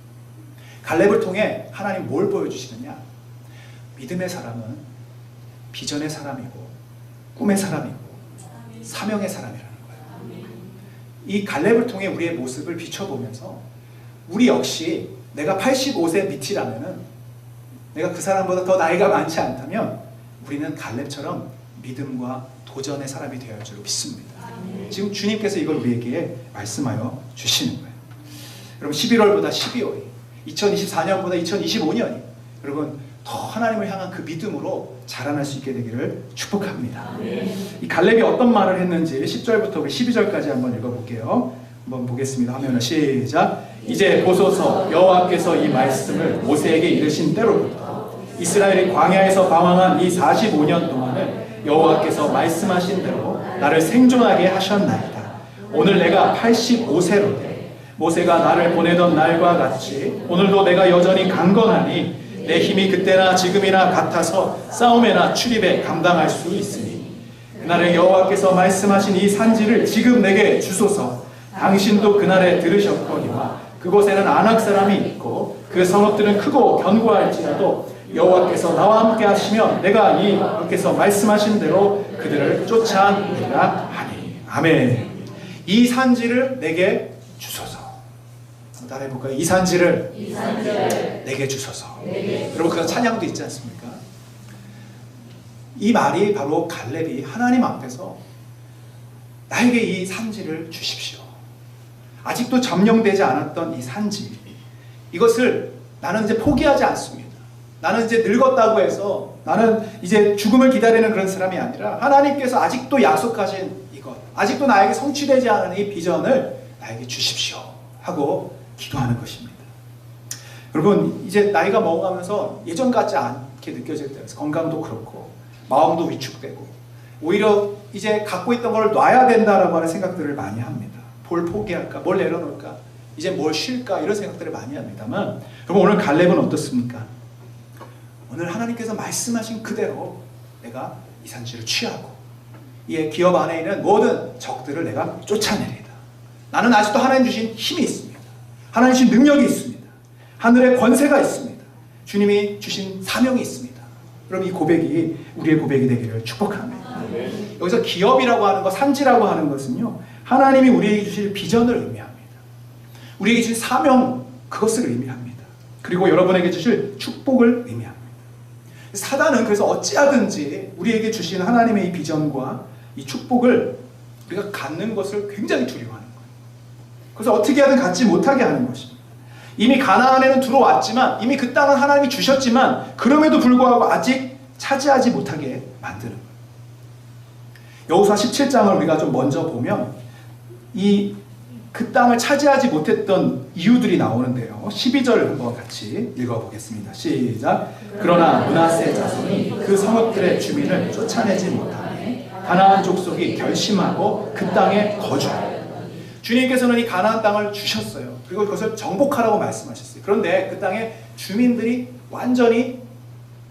갈렙을 통해 하나님 뭘 보여주시느냐? 믿음의 사람은 비전의 사람이고 꿈의 사람이고 사명의 사람이라는 거예요. 이 갈렙을 통해 우리의 모습을 비춰보면서 우리 역시 내가 85세 밑이라면은, 내가 그 사람보다 더 나이가 많지 않다면 우리는 갈렙처럼 믿음과 도전의 사람이 되어야 할 줄 믿습니다. 지금 주님께서 이걸 우리에게 말씀하여 주시는 거예요. 여러분 11월보다 12월이, 2024년보다 2025년이 여러분 더 하나님을 향한 그 믿음으로 자라날 수 있게 되기를 축복합니다. 이 갈렙이 어떤 말을 했는지 10절부터 12절까지 한번 읽어볼게요. 한번 보겠습니다. 화면을 시작. 이제 보소서, 여호와께서 이 말씀을 모세에게 이르신 때로부터 이스라엘이 광야에서 방황한 이 45년 동안을 여호와께서 말씀하신 대로 나를 생존하게 하셨나이다. 오늘 내가 85세로되 모세가 나를 보내던 날과 같이 오늘도 내가 여전히 강건하니 내 힘이 그때나 지금이나 같아서 싸움에나 출입에 감당할 수 있으니 그날에 여호와께서 말씀하신 이 산지를 지금 내게 주소서. 당신도 그날에 들으셨거니와 그곳에는 아낙 사람이 있고 그 성읍들은 크고 견고할지라도 여호와께서 나와 함께 하시면 내가 이 여호와께서 말씀하신 대로 그들을 쫓아내리라 하니. 아멘. 이 산지를 내게 주소서. 따라해볼까요? 이 산지를 내게 주소서. 여러분 그 찬양도 있지 않습니까? 이 말이 바로 갈렙이 하나님 앞에서 나에게 이 산지를 주십시오. 아직도 점령되지 않았던 이 산지, 이것을 나는 이제 포기하지 않습니다. 나는 이제 늙었다고 해서 나는 이제 죽음을 기다리는 그런 사람이 아니라 하나님께서 아직도 약속하신 이것, 아직도 나에게 성취되지 않은 이 비전을 나에게 주십시오 하고 기도하는 것입니다. 여러분 이제 나이가 먹어가면서 예전 같지 않게 느껴질 때가 있어요. 건강도 그렇고 마음도 위축되고 오히려 이제 갖고 있던 걸 놔야 된다라고 하는 생각들을 많이 합니다. 뭘 포기할까? 뭘 내려놓을까? 이제 뭘 쉴까? 이런 생각들을 많이 합니다만 여러분 오늘 갈렙은 어떻습니까? 오늘 하나님께서 말씀하신 그대로 내가 이 산지를 취하고 이 기업 안에 있는 모든 적들을 내가 쫓아내리다. 나는 아직도 하나님 주신 힘이 있습니다. 하나님 주신 능력이 있습니다. 하늘의 권세가 있습니다. 주님이 주신 사명이 있습니다. 여러분 이 고백이 우리의 고백이 되기를 축복합니다. 여기서 기업이라고 하는 것, 산지라고 하는 것은요, 하나님이 우리에게 주실 비전을 의미합니다. 우리에게 주실 사명, 그것을 의미합니다. 그리고 여러분에게 주실 축복을 의미합니다. 사단은 그래서 어찌하든지 우리에게 주신 하나님의 이 비전과 이 축복을 우리가 갖는 것을 굉장히 두려워하는 거예요. 그래서 어떻게 하든 갖지 못하게 하는 것입니다. 이미 가나안에는 들어왔지만, 이미 그 땅은 하나님이 주셨지만 그럼에도 불구하고 아직 차지하지 못하게 만드는 거예요. 여호수아 17장을 우리가 좀 먼저 보면 그 땅을 차지하지 못했던 이유들이 나오는데요. 12절 한번 같이 읽어보겠습니다. 시작. 그러나 므낫세 자손이 그 성읍들의 주민을 쫓아내지 못하니 가나안 족속이 결심하고 그 땅에 거주하여. 주님께서는 이 가나안 땅을 주셨어요. 그리고 그것을 정복하라고 말씀하셨어요. 그런데 그 땅에 주민들이 완전히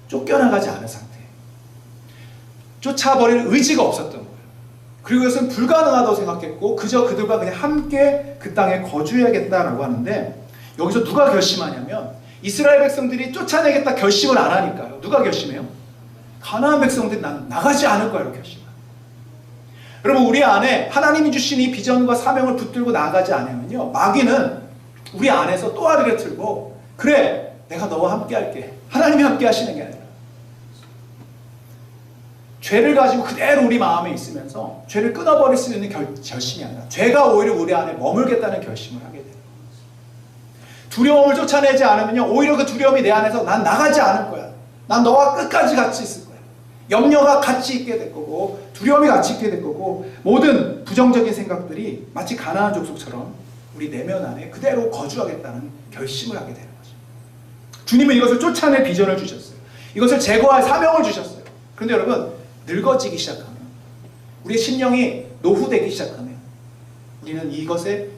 쫓겨나가지 않은 상태, 쫓아버릴 의지가 없었던 거예요. 그리고 이것은 불가능하다고 생각했고 그저 그들과 그냥 함께 그 땅에 거주해야겠다라고 하는데, 여기서 누가 결심하냐면 이스라엘 백성들이 쫓아내겠다 결심을 안 하니까요. 누가 결심해요? 가나안 백성들이 난 나가지 않을 거라고 결심해요. 여러분 우리 안에 하나님이 주신 이 비전과 사명을 붙들고 나가지 않으면요, 마귀는 우리 안에서 또아리를 틀고, 그래 내가 너와 함께 할게, 하나님이 함께 하시는 게 아니라 죄를 가지고 그대로 우리 마음에 있으면서 죄를 끊어버릴 수 있는 결심이 아니라 죄가 오히려 우리 안에 머물겠다는 결심을 하게 돼요. 두려움을 쫓아내지 않으면요, 오히려 그 두려움이 내 안에서 난 나가지 않을 거야, 난 너와 끝까지 같이 있을 거야, 염려가 같이 있게 될 거고 두려움이 같이 있게 될 거고, 모든 부정적인 생각들이 마치 가나안 족속처럼 우리 내면 안에 그대로 거주하겠다는 결심을 하게 되는 거죠. 주님은 이것을 쫓아낼 비전을 주셨어요. 이것을 제거할 사명을 주셨어요. 그런데 여러분 늙어지기 시작하면, 우리의 심령이 노후되기 시작하면 우리는 이것의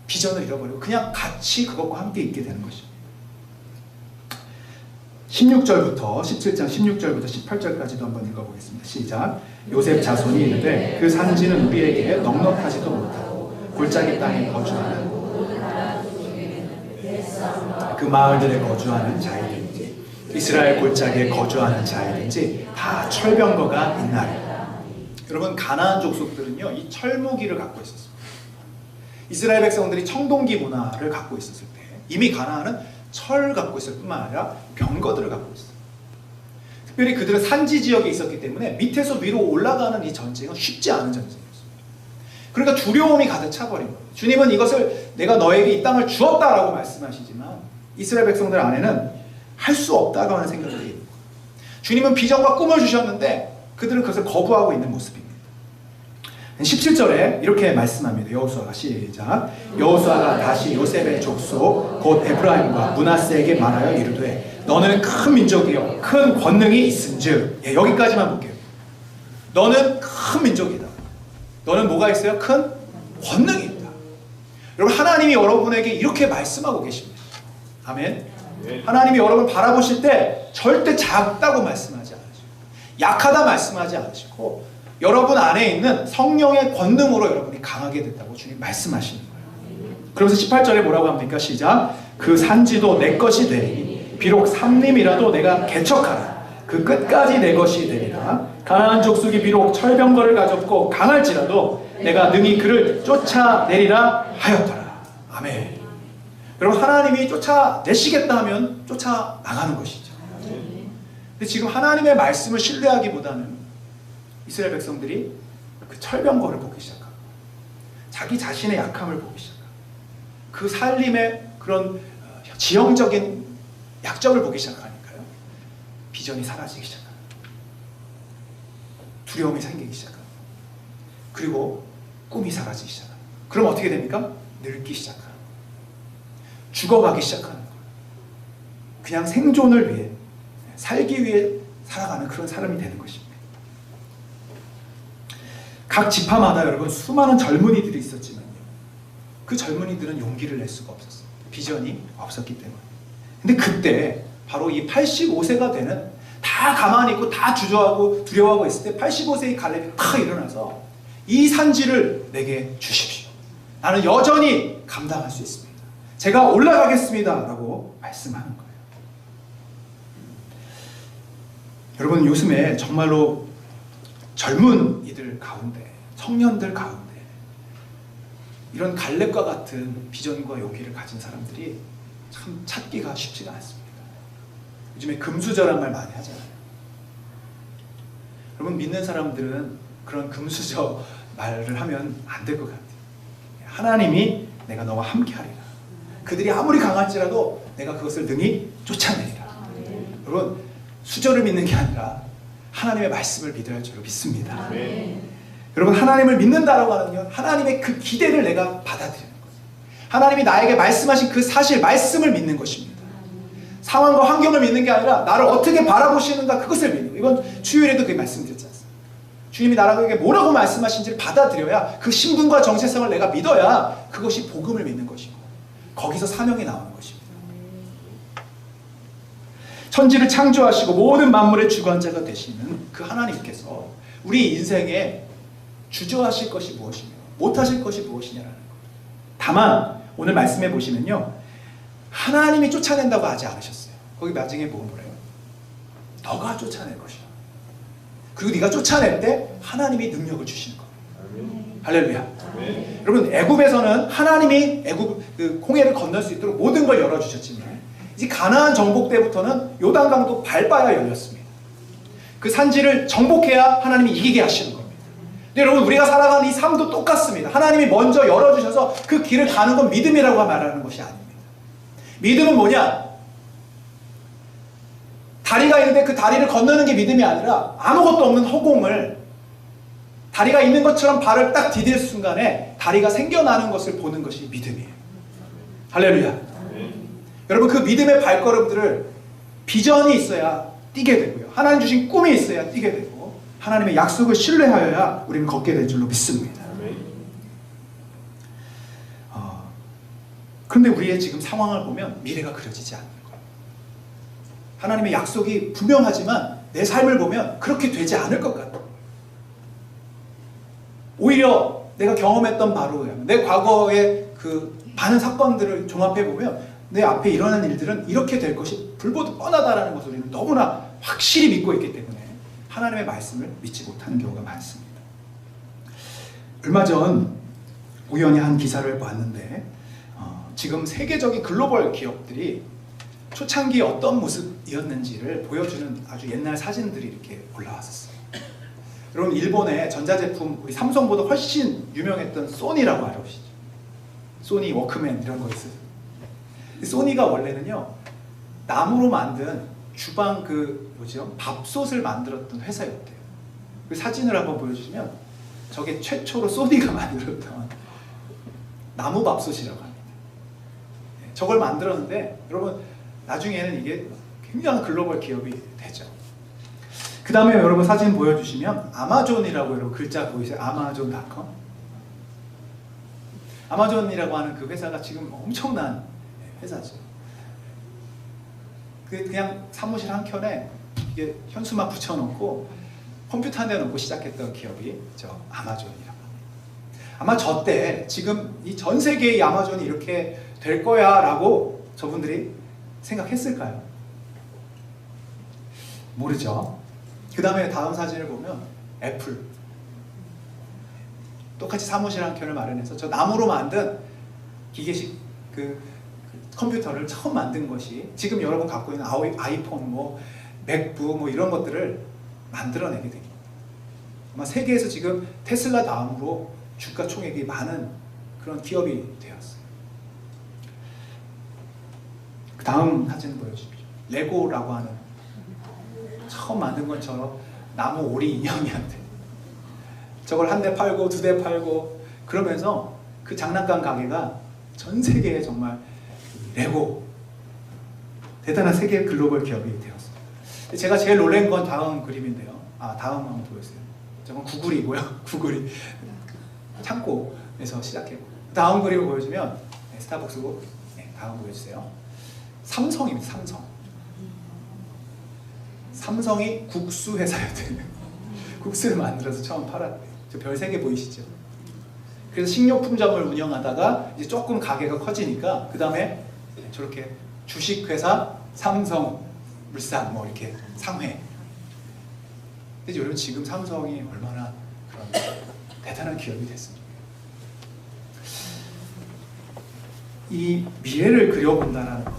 비전을 잃어버리고 그냥 같이 그것과 함께 있게 되는 것입니다. 16절부터 17장 16절부터 18절까지도 한번 읽어보겠습니다. 시작. 요셉 자손이 이르되 그 산지는 우리에게 넉넉하지도 못하고 골짜기 땅에 거주하는 그 마을들에 거주하는 자이든지 이스라엘 골짜기에 거주하는 자이든지 다 철병거가 있나이다. 여러분 가나안 족속들은요 이 철무기를 갖고 있었습니다. 이스라엘 백성들이 청동기 문화를 갖고 있었을 때 이미 가나안은 철을 갖고 있을 뿐만 아니라 병거들을 갖고 있어요. 특별히 그들은 산지 지역에 있었기 때문에 밑에서 위로 올라가는 이 전쟁은 쉽지 않은 전쟁이었어요. 그러니까 두려움이 가득 차버린 거예요. 주님은 이것을 내가 너에게 이 땅을 주었다라고 말씀하시지만 이스라엘 백성들 안에는 할 수 없다고 하는 생각이 있는 거예요. 주님은 비전과 꿈을 주셨는데 그들은 그것을 거부하고 있는 모습입니다. 17절에 이렇게 말씀합니다. 여호수아가 시작. 여호수아가 다시 요셉의 족속 곧 에브라임과 므낫세에게 말하여 이르되 너는 큰 민족이요 큰 권능이 있은즉. 여기까지만 볼게요. 너는 큰 민족이다. 너는 뭐가 있어요? 큰 권능이 있다. 여러분 하나님이 여러분에게 이렇게 말씀하고 계십니다. 아멘. 하나님이 여러분을 바라보실 때 절대 작다고 말씀하지 않으시고 약하다 말씀하지 않으시고 여러분 안에 있는 성령의 권능으로 여러분이 강하게 됐다고 주님 말씀하시는 거예요. 그러면서 18절에 뭐라고 합니까? 시작. 그 산지도 내 것이 되리니 비록 삼림이라도 내가 개척하라. 그 끝까지 내 것이 되리라. 가나안 족속이 비록 철병거를 가졌고 강할지라도 내가 능히 그를 쫓아내리라 하였더라. 아멘. 여러분 하나님이 쫓아내시겠다 하면 쫓아나가는 것이죠. 근데 지금 하나님의 말씀을 신뢰하기보다는 이스라엘 백성들이 그 철병거를 보기 시작하고 자기 자신의 약함을 보기 시작하고 그 살림의 그런 지형적인 약점을 보기 시작하니까요. 비전이 사라지기 시작합니다. 두려움이 생기기 시작합니다. 그리고 꿈이 사라지기 시작합니다. 그럼 어떻게 됩니까? 늙기 시작합니다. 죽어가기 시작하는 거예요. 그냥 생존을 위해 살기 위해 살아가는 그런 사람이 되는 것입니다. 각 지파마다 여러분 수많은 젊은이들이 있었지만요. 그 젊은이들은 용기를 낼 수가 없었어요. 비전이 없었기 때문에. 근데 그때 바로 이 85세가 되는 다 가만히 있고 다 주저하고 두려워하고 있을 때 85세의 갈렙이 탁 일어나서 이 산지를 내게 주십시오. 나는 여전히 감당할 수 있습니다. 제가 올라가겠습니다. 라고 말씀하는 거예요. 여러분 요즘에 정말로 젊은이들 가운데 청년들 가운데 이런 갈렙과 같은 비전과 용기를 가진 사람들이 참 찾기가 쉽지가 않습니다. 요즘에 금수저란 말 많이 하잖아요. 여러분 믿는 사람들은 그런 금수저 말을 하면 안 될 것 같아요. 하나님이 내가 너와 함께하리라. 그들이 아무리 강할지라도 내가 그것을 능히 쫓아내리라. 여러분 수저를 믿는 게 아니라 하나님의 말씀을 믿어야 할 줄로 믿습니다. 여러분 하나님을 믿는다라고 하는 건 하나님의 그 기대를 내가 받아들이는 거예요. 하나님이 나에게 말씀하신 그 사실 말씀을 믿는 것입니다. 상황과 환경을 믿는 게 아니라 나를 어떻게 바라보시는가 그것을 믿는 거예요. 이번 주일에도 그 말씀드렸지 않습니까? 주님이 나에게 뭐라고 말씀하신지를 받아들여야 그 신분과 정체성을 내가 믿어야 그것이 복음을 믿는 것이고 거기서 사명이 나오는 것입니다. 천지를 창조하시고 모든 만물의 주관자가 되시는 그 하나님께서 우리 인생에 주저하실 것이 무엇이며 못하실 것이 무엇이냐라는 것. 다만 오늘 말씀해 보시면요. 하나님이 쫓아낸다고 하지 않으셨어요. 거기 나중에 뭐래요? 너가 쫓아낼 것이야. 그리고 네가 쫓아낼 때 하나님이 능력을 주시는 겁니다. 할렐루야. 여러분 애굽에서는 하나님이 애굽 그 홍해를 건널 수 있도록 모든 걸 열어주셨지만 이제 가나안 정복 때부터는 요단강도 밟아야 열렸습니다. 그 산지를 정복해야 하나님이 이기게 하시는 겁니다. 근데 여러분 우리가 살아가는 이 삶도 똑같습니다. 하나님이 먼저 열어주셔서 그 길을 가는 건 믿음이라고 말하는 것이 아닙니다. 믿음은 뭐냐? 다리가 있는데 그 다리를 건너는 게 믿음이 아니라 아무것도 없는 허공을 다리가 있는 것처럼 발을 딱 디딜 순간에 다리가 생겨나는 것을 보는 것이 믿음이에요. 할렐루야. 여러분 그 믿음의 발걸음들을 비전이 있어야 뛰게 되고요. 하나님 주신 꿈이 있어야 뛰게 되고 하나님의 약속을 신뢰하여야 우리는 걷게 될 줄로 믿습니다. 그런데 우리의 지금 상황을 보면 미래가 그려지지 않는 거예요. 하나님의 약속이 분명하지만 내 삶을 보면 그렇게 되지 않을 것 같아요. 오히려 내가 경험했던 바로 내 과거의 그 많은 사건들을 종합해 보면 내 앞에 일어난 일들은 이렇게 될 것이 불보듯 뻔하다라는 것을 우리는 너무나 확실히 믿고 있기 때문에 하나님의 말씀을 믿지 못하는 경우가 많습니다. 얼마 전 우연히 한 기사를 봤는데 지금 세계적인 글로벌 기업들이 초창기 어떤 모습이었는지를 보여주는 아주 옛날 사진들이 이렇게 올라왔었어요. 여러분 일본의 전자제품 우리 삼성보다 훨씬 유명했던 소니라고 알아보시죠? 소니 워크맨 이런 거 있어요. 소니가 원래는요 나무로 만든 주방 밥솥을 만들었던 회사였대요. 그 사진을 한번 보여주시면 저게 최초로 소니가 만들었던 나무 밥솥이라고 합니다. 저걸 만들었는데 여러분 나중에는 이게 굉장한 글로벌 기업이 되죠. 그 다음에 여러분 사진 보여주시면 아마존이라고 여러분 글자 보이세요? 아마존.com 아마존이라고 하는 그 회사가 지금 엄청난 회사죠. 그냥 사무실 한 켠에 이게 현수막 붙여놓고 컴퓨터 한 대 놓고 시작했던 기업이 저 아마존이라고 합니다. 아마 저 때 지금 이 전 세계의 아마존이 이렇게 될 거야 라고 저분들이 생각했을까요? 모르죠. 그 다음에 다음 사진을 보면 애플 똑같이 사무실 한 켠을 마련해서 저 나무로 만든 기계식 그 컴퓨터를 처음 만든 것이 지금 여러분 갖고 있는 아이폰, 맥북 이런 것들을 만들어내게 됩니다. 아마 세계에서 지금 테슬라 다음으로 주가 총액이 많은 그런 기업이 되었어요. 그 다음 사진 보여주십시오. 레고라고 하는 처음 만든 것처럼 나무 오리 인형이한테 저걸 한 대 팔고 두 대 팔고 그러면서 그 장난감 가게가 전 세계에 정말 레고 대단한 세계 글로벌 기업이 되었습니다. 제가 제일 놀란 건 다음 그림인데요. 다음 한번 보여주세요. 저건 구글이고요. 구글이 창고에서 시작했고 다음 그림을 보여주면 스타벅스고 다음 보여주세요. 삼성입니다. 삼성이 국수 회사였대요. 국수를 만들어서 처음 팔았대요. 저 별 3개 보이시죠? 그래서 식료품점을 운영하다가 이제 조금 가게가 커지니까 그 다음에 저렇게 주식회사 삼성물산 이렇게 상회. 근데 여러분 지금 삼성이 얼마나 그런 대단한 기업이 됐습니까? 이 미래를 그려본다라는 거.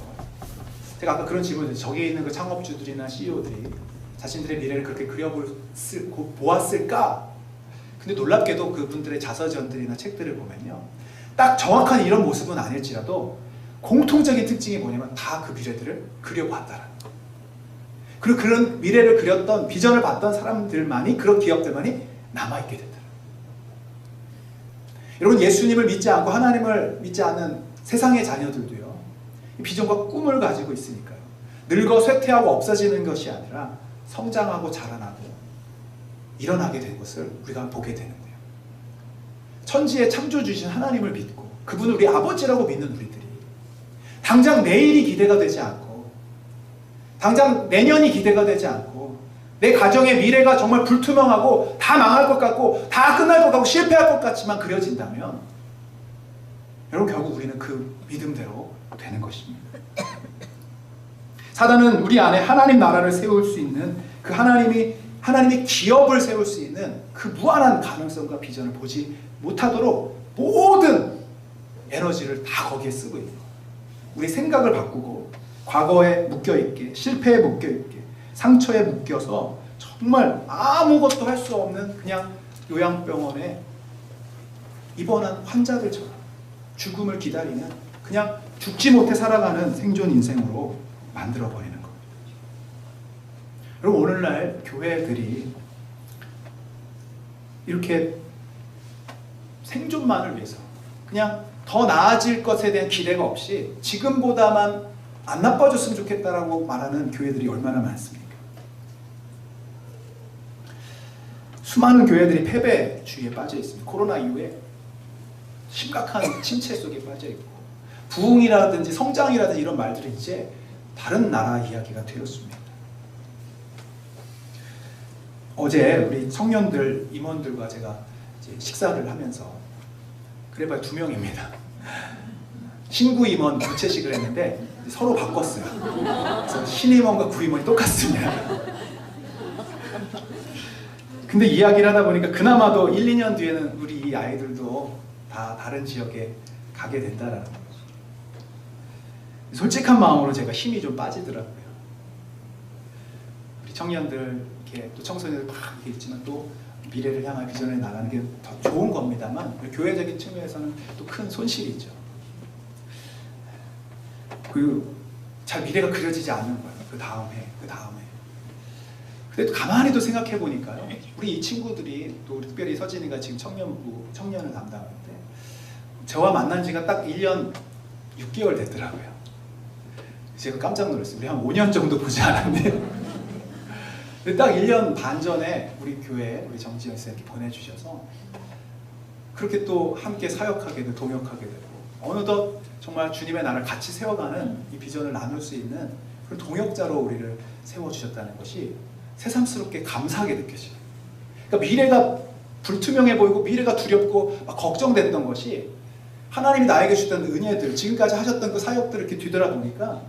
제가 아까 그런 질문을 드렸죠. 저기에 있는 그 창업주들이나 CEO들이 자신들의 미래를 그렇게 보았을까? 근데 놀랍게도 그분들의 자서전들이나 책들을 보면요. 딱 정확한 이런 모습은 아닐지라도 공통적인 특징이 뭐냐면 다 그 미래들을 그려봤다라는 거. 그리고 그런 미래를 그렸던 비전을 봤던 사람들만이 그런 기업들만이 남아있게 된다. 여러분 예수님을 믿지 않고 하나님을 믿지 않는 세상의 자녀들도요. 비전과 꿈을 가지고 있으니까요. 늙어 쇠퇴하고 없어지는 것이 아니라 성장하고 자라나고 일어나게 된 것을 우리가 보게 되는데요. 천지의 창조주신 하나님을 믿고 그분을 우리 아버지라고 믿는 우리들이 당장 내일이 기대가 되지 않고 당장 내년이 기대가 되지 않고 내 가정의 미래가 정말 불투명하고 다 망할 것 같고 다 끝날 것 같고 실패할 것 같지만 그려진다면 여러분 결국 우리는 그 믿음대로 되는 것입니다. 사단은 우리 안에 하나님 나라를 세울 수 있는 그 하나님이 기업을 세울 수 있는 그 무한한 가능성과 비전을 보지 못하도록 모든 에너지를 다 거기에 쓰고 있는 거예요. 우리 생각을 바꾸고 과거에 묶여있게 실패에 묶여있게 상처에 묶여서 정말 아무것도 할 수 없는 그냥 요양병원에 입원한 환자들처럼 죽음을 기다리는 그냥 죽지 못해 살아가는 생존 인생으로 만들어버리는 겁니다. 여러분 오늘날 교회들이 이렇게 생존만을 위해서 그냥 더 나아질 것에 대한 기대가 없이 지금보다만 안 나빠졌으면 좋겠다라고 말하는 교회들이 얼마나 많습니까? 수많은 교회들이 패배주의에 빠져 있습니다. 코로나 이후에 심각한 침체 속에 빠져 있고 부흥이라든지 성장이라든지 이런 말들이 이제 다른 나라 이야기가 되었습니다. 어제 우리 청년들 임원들과 제가 이제 식사를 하면서 그래봐야 2명입니다. 신구 임원 교체식을 했는데 서로 바꿨어요. 그래서 신임원과 구임원이 똑같습니다. 근데 이야기를 하다 보니까 그나마도 1, 2년 뒤에는 우리 이 아이들도 다 다 다른 지역에 가게 된다라는 거죠. 솔직한 마음으로 제가 힘이 좀 빠지더라고요. 우리 청년들, 이렇게 또 청소년들 막 이렇게 있지만 또 미래를 향한 비전에 나가는 게 더 좋은 겁니다만 교회적인 측면에서는 또 큰 손실이 있죠. 잘 미래가 그려지지 않는 거예요. 그 다음에. 근데 또 가만히 또 생각해 보니까요. 우리 이 친구들이 또 특별히 서진이가 지금 청년을 담당하는데 저와 만난 지가 딱 1년 6개월 됐더라고요. 제가 깜짝 놀랐어요. 우리 한 5년 정도 보지 않았네요. 근데 딱 1년 반 전에 우리 교회에 우리 정지영 선생님께 보내주셔서 그렇게 또 함께 사역하게 되고 동역하게 되고 어느덧 정말 주님의 나라를 같이 세워가는 이 비전을 나눌 수 있는 그런 동역자로 우리를 세워주셨다는 것이 새삼스럽게 감사하게 느껴져요. 그러니까 미래가 불투명해 보이고 미래가 두렵고 막 걱정됐던 것이 하나님이 나에게 주셨던 은혜들, 지금까지 하셨던 그 사역들을 이렇게 뒤돌아보니까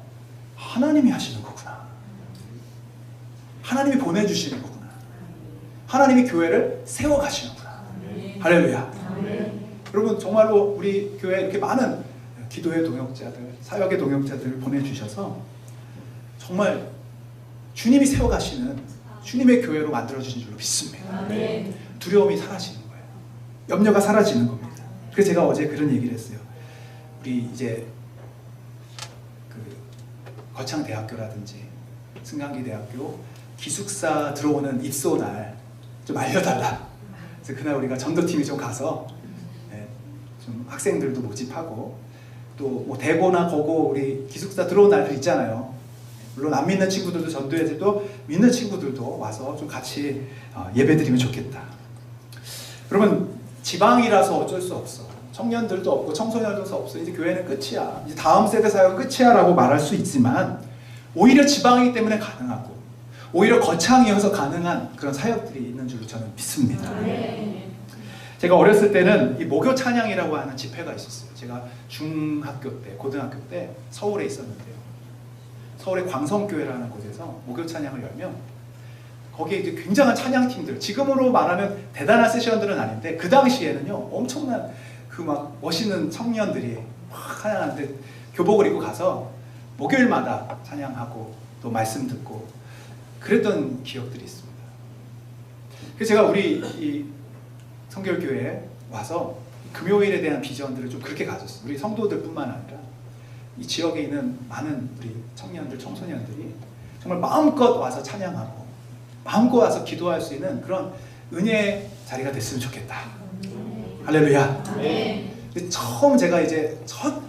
하나님이 하시는 거구나. 하나님이 보내주시는 거구나. 하나님이 교회를 세워가시는구나. 할렐루야. 여러분 정말로 우리 교회에 이렇게 많은 기도의 동역자들, 사역의 동역자들을 보내주셔서 정말 주님이 세워가시는 주님의 교회로 만들어주신 줄로 믿습니다. 두려움이 사라지는 거예요. 염려가 사라지는 겁니다. 그래서 제가 어제 그런 얘기를 했어요. 우리 이제 그 거창대학교라든지 승강기대학교 기숙사 들어오는 입소 날 좀 알려달라. 그래서 그날 우리가 전도팀이 좀 가서 좀 학생들도 모집하고 또 뭐 대고나 거고 우리 기숙사 들어온 날들 있잖아요. 물론 안 믿는 친구들도 전도해도 믿는 친구들도 와서 좀 같이 예배드리면 좋겠다. 그러면 지방이라서 어쩔 수 없어. 청년들도 없고 청소년들도 없어. 이제 교회는 끝이야. 이제 다음 세대 사역은 끝이야 라고 말할 수 있지만 오히려 지방이기 때문에 가능하고 오히려 거창이어서 가능한 그런 사역들이 있는 줄로 저는 믿습니다. 제가 어렸을 때는 이 목요 찬양이라고 하는 집회가 있었어요. 제가 중학교 때, 고등학교 때 서울에 있었는데요. 서울의 광성교회라는 곳에서 목요 찬양을 열면 거기에 이제 굉장한 찬양팀들, 지금으로 말하면 대단한 세션들은 아닌데 그 당시에는요 엄청난 그 막 멋있는 청년들이 막 찬양하는데 교복을 입고 가서 목요일마다 찬양하고 또 말씀 듣고 그랬던 기억들이 있습니다. 그래서 제가 우리 이 성결교회에 와서 금요일에 대한 비전들을 좀 그렇게 가졌어요. 우리 성도들뿐만 아니라 이 지역에 있는 많은 우리 청년들, 청소년들이 정말 마음껏 와서 찬양하고 마음껏 와서 기도할 수 있는 그런 은혜의 자리가 됐으면 좋겠다. 할렐루야. 근데 처음 제가 이제 첫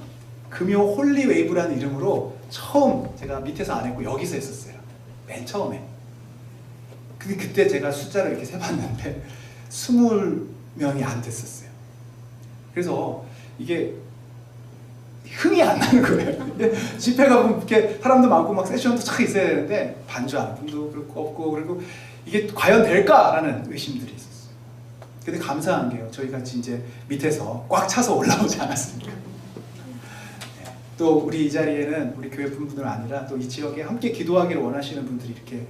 금요 홀리 웨이브라는 이름으로 처음 제가 밑에서 안 했고 여기서 했었어요. 맨 처음에. 근데 그때 제가 숫자를 이렇게 세봤는데 20명이 안 됐었어요. 그래서 이게 흥이 안 나는 거예요. 집회가 이렇게 사람도 많고 막 세션도 착 있어야 되는데 반주하는 분도 그렇고 없고 그리고 이게 과연 될까라는 의심들이 있었어요. 근데 감사한 게요. 저희가 이제 밑에서 꽉 차서 올라오지 않았습니까? 또 우리 이 자리에는 우리 교회 분들 아니라 또 이 지역에 함께 기도하기를 원하시는 분들이 이렇게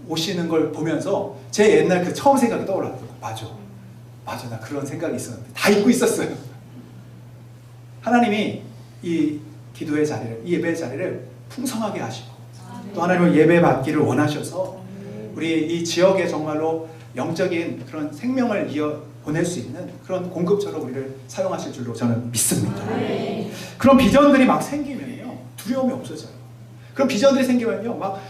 오시는 걸 보면서 제 옛날 그 처음 생각이 떠올랐어요. 맞아, 나 그런 생각이 있었는데 다 잊고 있었어요. 하나님이 이 기도의 자리를, 이 예배의 자리를 풍성하게 하시고 또 하나님은 예배 받기를 원하셔서 우리 이 지역에 정말로 영적인 그런 생명을 보낼 수 있는 그런 공급처로 우리를 사용하실 줄로 저는 믿습니다. 그런 비전들이 막 생기면요 두려움이 없어져요. 그런 비전들이 생기면요 막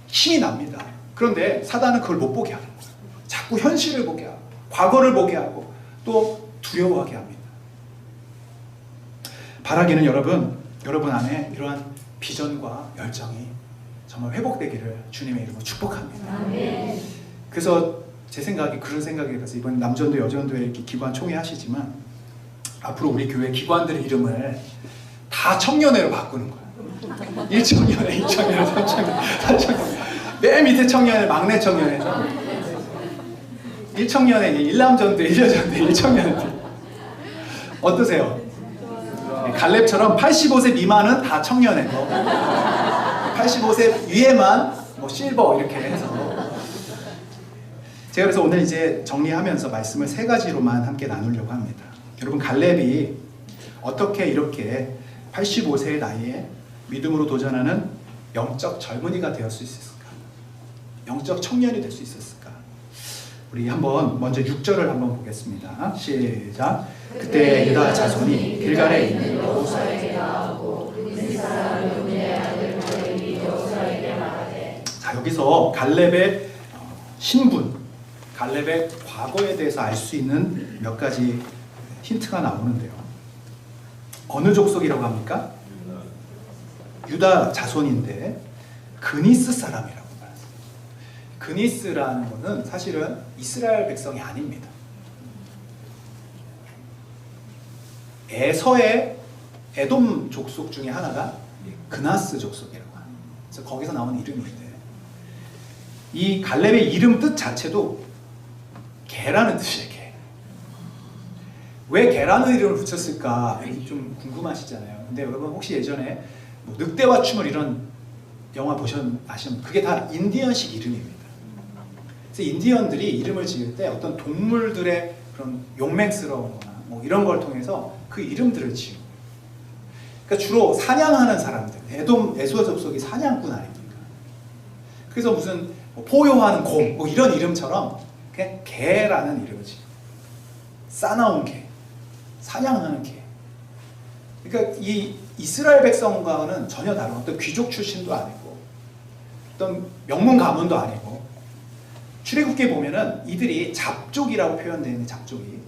힘이 납니다. 그런데 사단은 그걸 못 보게 하는 거예요. 자꾸 현실을 보게 하고 과거를 보게 하고 또 두려워하게 합니다. 바라기는 여러분 안에 이러한 비전과 열정이 정말 회복되기를 주님의 이름으로 축복합니다. 그래서 제 생각이 그런 생각이 들어서 이번 남전도 여전도에 이렇게 기관 총회 하시지만 앞으로 우리 교회 기관들의 이름을 다 청년회로 바꾸는 거예요. 1청년회, 2청년회, 3청년회, 4청년회 맨 밑에 청년회, 막내 청년회죠. 1청년회, 1남전도, 1여전도, 1청년회 어떠세요? 갈렙처럼 85세 미만은 다 청년회고 85세 위에만 뭐 실버 이렇게 해서 제가 그래서 오늘 이제 정리하면서 말씀을 3가지로만 함께 나누려고 합니다. 여러분 갈렙이 어떻게 이렇게 85세의 나이에 믿음으로 도전하는 영적 젊은이가 되었을 수 있었을까? 영적 청년이 될 수 있었을까? 우리 한번 먼저 6절을 한번 보겠습니다. 시작. 그때 유다 자손이 길갈에 있는 여호수아에게 나아가고 그 사람 눈의 아들 갈렙이 여호수아에게 말하되. 자, 여기서 갈렙의 신분, 갈렙의 과거에 대해서 알 수 있는 몇 가지 힌트가 나오는데요. 어느 족속이라고 합니까? 유다 자손인데 그니스 사람이라고 말합니다. 그니스라는 것은 사실은 이스라엘 백성이 아닙니다. 에서의 에돔 족속 중에 하나가 그나스 족속이라고 합니다. 그래서 거기서 나오는 이름인데 이 갈렙의 이름 뜻 자체도 개라는 뜻이에요. 개. 왜 개라는 이름을 붙였을까 좀 궁금하시잖아요. 근데 여러분 혹시 예전에 뭐 늑대와 춤을 이런 영화 아시면 그게 다 인디언식 이름입니다. 그래서 인디언들이 이름을 지을 때 어떤 동물들의 그런 용맹스러움거나 뭐 이런 걸 통해서 그 이름들을 지우고, 그러니까 주로 사냥하는 사람들, 에소 족속이 사냥꾼 아닙니까? 그래서 무슨 뭐 포효하는 곰, 뭐 이런 이름처럼 그냥 개라는 이름을 지고, 싸나운 개, 사냥하는 개. 그러니까 이 이스라엘 백성과는 전혀 다른 어떤 귀족 출신도 아니고 어떤 명문 가문도 아니고, 출애굽기에 보면은 이들이 잡족이라고 표현되어 있는 잡족이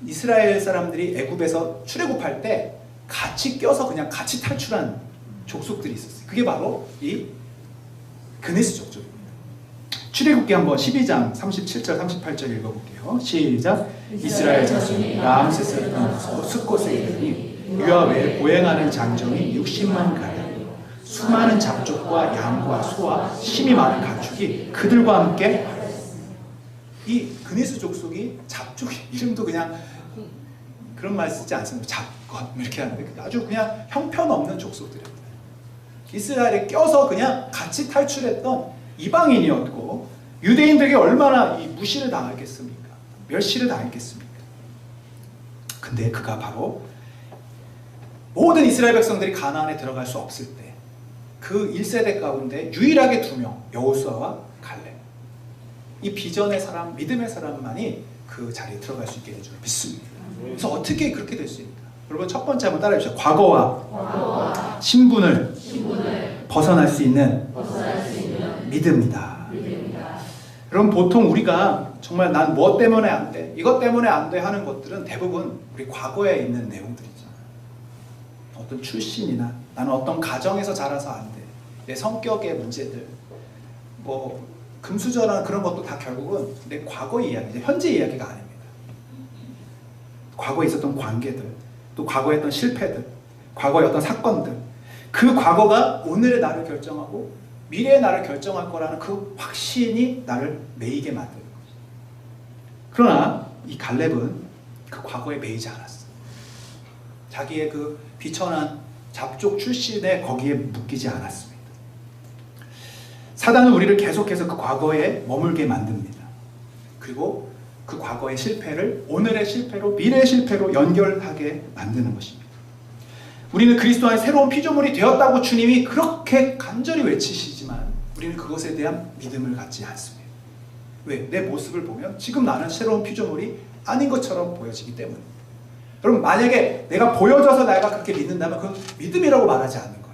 이스라엘 사람들이 애굽에서 출애굽할 때 같이 껴서 그냥 같이 탈출한 족속들이 있었어요. 그게 바로 이 그니스 족속입니다. 출애굽기 한번 12장 37절 38절 읽어볼게요. 시작. 이스라엘 자손이 람세스를 떠나서 숫곳에 이르니 유아 외에 보행하는 장정이 60만 가량, 수많은 잡족과 양과 소와 힘이 많은 가축이 그들과 함께. 이 그니스 족속이 잡족이 이름도 그냥 그런 말 쓰지 않습니다. 잡것 이렇게 하는데 아주 그냥 형편없는 족속들입니다. 이스라엘에 껴서 그냥 같이 탈출했던 이방인이었고, 유대인들에게 얼마나 이 무시를 당했겠습니까? 멸시를 당했겠습니까? 근데 그가 바로 모든 이스라엘 백성들이 가나안에 들어갈 수 없을 때 그 1세대 가운데 유일하게 2명, 여호수아와 갈렙, 이 비전의 사람, 믿음의 사람만이 그 자리에 들어갈 수 있게 된 줄 믿습니다. 그래서 어떻게 그렇게 될 수 있을까? 여러분 첫 번째 한번 따라해 주시죠. 과거와 신분을 벗어날 수 있는 믿음이다. 여러분 보통 우리가 정말 난 뭐 때문에 안 돼, 이것 때문에 안 돼 하는 것들은 대부분 우리 과거에 있는 내용들이죠. 어떤 출신이나 나는 어떤 가정에서 자라서 안 돼, 내 성격의 문제들, 뭐 금수저라는 그런 것도 다 결국은 내 과거 이야기, 현재 이야기가 아닙니다. 과거에 있었던 관계들, 또 과거에 했던 실패들, 과거의 어떤 사건들, 그 과거가 오늘의 나를 결정하고 미래의 나를 결정할 거라는 그 확신이 나를 매이게 만드는 거죠. 그러나 이 갈렙은 그 과거에 매이지 않았어. 자기의 그 비천한 잡족 출신에 거기에 묶이지 않았습니다. 사단은 우리를 계속해서 그 과거에 머물게 만듭니다. 그리고 그 과거의 실패를 오늘의 실패로, 미래의 실패로 연결하게 만드는 것입니다. 우리는 그리스도 안에 새로운 피조물이 되었다고 주님이 그렇게 간절히 외치시지만 우리는 그것에 대한 믿음을 갖지 않습니다. 왜? 내 모습을 보면 지금 나는 새로운 피조물이 아닌 것처럼 보여지기 때문입니다. 여러분 만약에 내가 보여져서 내가 그렇게 믿는다면 그건 믿음이라고 말하지 않는 거예요.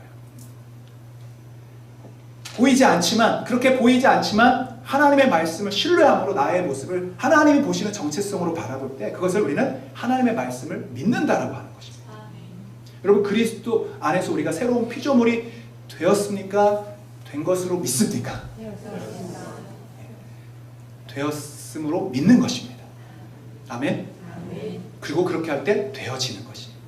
보이지 않지만, 그렇게 보이지 않지만 하나님의 말씀을 신뢰함으로 나의 모습을 하나님이 보시는 정체성으로 바라볼 때 그것을 우리는 하나님의 말씀을 믿는다라고 하는 것입니다. 여러분 그리스도 안에서 우리가 새로운 피조물이 되었습니까? 된 것으로 믿습니까? 되었음으로 믿는 것입니다. 아멘. 그리고 그렇게 할 때 되어지는 것입니다.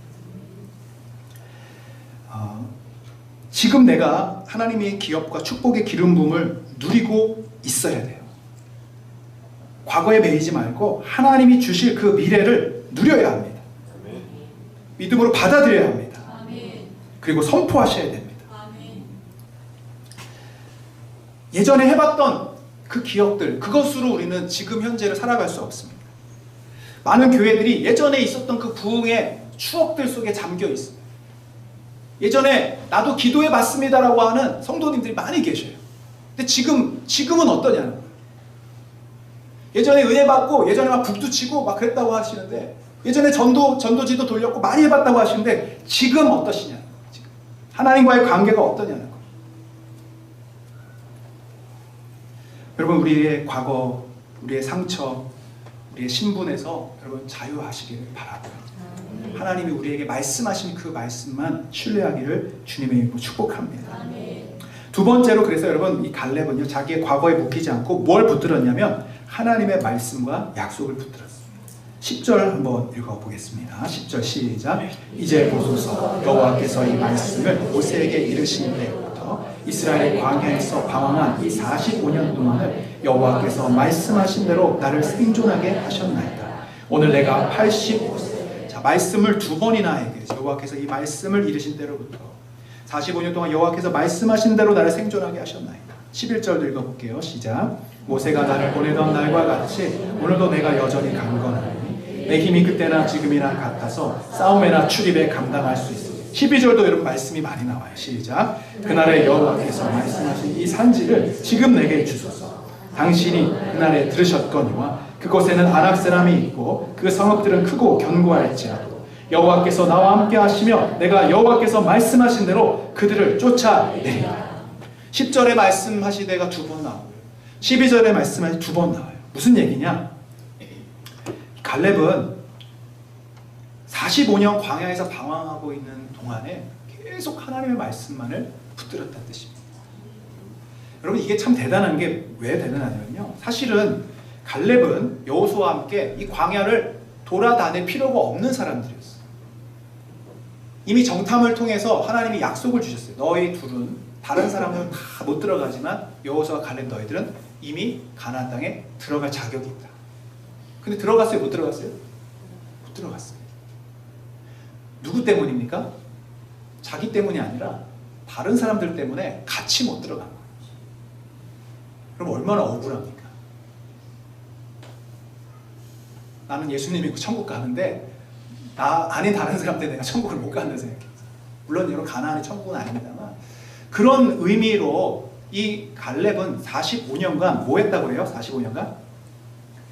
지금 내가 하나님의 기업과 축복의 기름 부음을 누리고 있어야 돼요. 과거에 매이지 말고 하나님이 주실 그 미래를 누려야 합니다. 믿음으로 받아들여야 합니다. 그리고 선포하셔야 됩니다. 예전에 해봤던 그 기억들, 그것으로 우리는 지금 현재를 살아갈 수 없습니다. 많은 교회들이 예전에 있었던 그 부흥의 추억들 속에 잠겨 있어요. 예전에 나도 기도해 봤습니다라고 하는 성도님들이 많이 계셔요. 근데 지금은 어떠냐는 거예요. 예전에 은혜 받고 예전에 막 북두 치고 막 그랬다고 하시는데, 예전에 전도지도 돌렸고 많이 해봤다고 하시는데 지금 어떠시냐는 거예요. 지금 하나님과의 관계가 어떠냐는 거예요. 여러분, 우리의 과거, 우리의 상처, 우리의 신분에서 여러분 자유하시기를 바라고요. 하나님이 우리에게 말씀하신 그 말씀만 신뢰하기를 주님의 이름으로 축복합니다. 두 번째로, 그래서 여러분 이 갈렙은요 자기의 과거에 묶이지 않고 뭘 붙들었냐면 하나님의 말씀과 약속을 붙들었습니다. 10절 한번 읽어보겠습니다. 10절 시작. 이제 보소서, 여호와께서 이 말씀을 모세에게 이르신 때부터 이스라엘 광야에서 방황한 이 45년 동안을 여호와께서 말씀하신 대로 나를 생존하게 하셨나이다. 오늘 내가 85세. 자, 말씀을 두 번이나 얘기해서 여호와께서 이 말씀을 이르신 때로부터 45년 동안 여호와께서 말씀하신 대로 나를 생존하게 하셨나이다. 11절도 읽어볼게요. 시작. 모세가 나를 보내던 날과 같이 오늘도 내가 여전히 강건하니 내 힘이 그때나 지금이나 같아서 싸움에나 출입에 감당할 수 있으니. 12절도 여러분 말씀이 많이 나와요. 시작. 그날에 여호와께서 말씀하신 이 산지를 지금 내게 주소서. 당신이 그날에 들으셨거니와 그곳에는 아낙 사람이 있고 그 성읍들은 크고 견고할지라도 여호와께서 나와 함께 하시며 내가 여호와께서 말씀하신 대로 그들을 쫓아내리라. 10절에 말씀하시되가 두 번 나오고요. 12절에 말씀하시 두 번 나와요. 무슨 얘기냐? 갈렙은 45년 광야에서 방황하고 있는 동안에 계속 하나님의 말씀만을 붙들었다는 뜻입니다. 여러분, 이게 참 대단한 게 왜 대단하냐면요, 사실은 갈렙은 여호수아와 함께 이 광야를 돌아다닐 필요가 없는 사람들이었어요. 이미 정탐을 통해서 하나님이 약속을 주셨어요. 너희 둘은 다른 사람은 다 못 들어가지만 여호수아와 갈렙 너희들은 이미 가나안 땅에 들어갈 자격이 있다. 근데 들어갔어요? 못 들어갔어요? 못 들어갔어요. 누구 때문입니까? 자기 때문이 아니라 다른 사람들 때문에 같이 못 들어간 거예요. 그럼 얼마나 억울합니까? 나는 예수님 믿고 천국 가는데 나 아닌 다른 사람 때문에 내가 천국을 못 간다는 생각했어요. 물론 여러분 가나안이 천국은 아닙니다만, 그런 의미로 이 갈렙은 45년간 뭐 했다고 그래요? 45년간?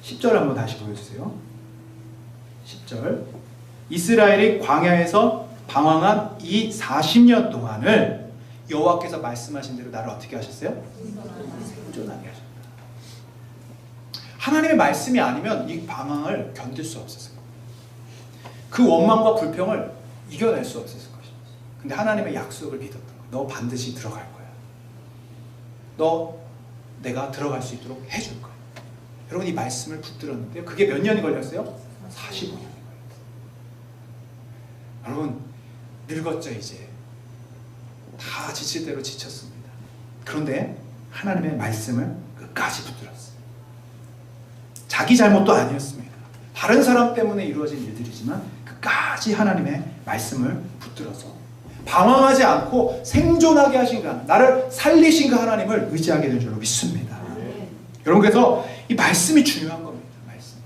10절 한번 다시 보여주세요. 10절. 이스라엘이 광야에서 방황한 이 40년 동안을 여호와께서 말씀하신 대로 나를 어떻게 하셨어요? 생존하게 하셨다. 하나님의 말씀이 아니면 이 방황을 견딜 수 없었을 겁니다. 그 원망과 불평을 이겨낼 수 없었을 것입니다. 근데 하나님의 약속을 믿었던 거예요. 너 반드시 들어갈 거야. 너 내가 들어갈 수 있도록 해줄 거야. 여러분, 이 말씀을 붙들었는데요, 그게 몇 년이 걸렸어요? 45년이 걸렸어요. 여러분, 늙었죠. 이제 다 지칠 대로 지쳤습니다. 그런데 하나님의 말씀을 끝까지 붙들었어요. 자기 잘못도 아니었습니다. 다른 사람 때문에 이루어진 일들이지만 끝까지 하나님의 말씀을 붙들어서 방황하지 않고 생존하게 하신 그 하나님, 나를 살리신 그 하나님을 의지하게 된 줄로 믿습니다. 여러분, 그래서 이 말씀이 중요한 겁니다. 말씀.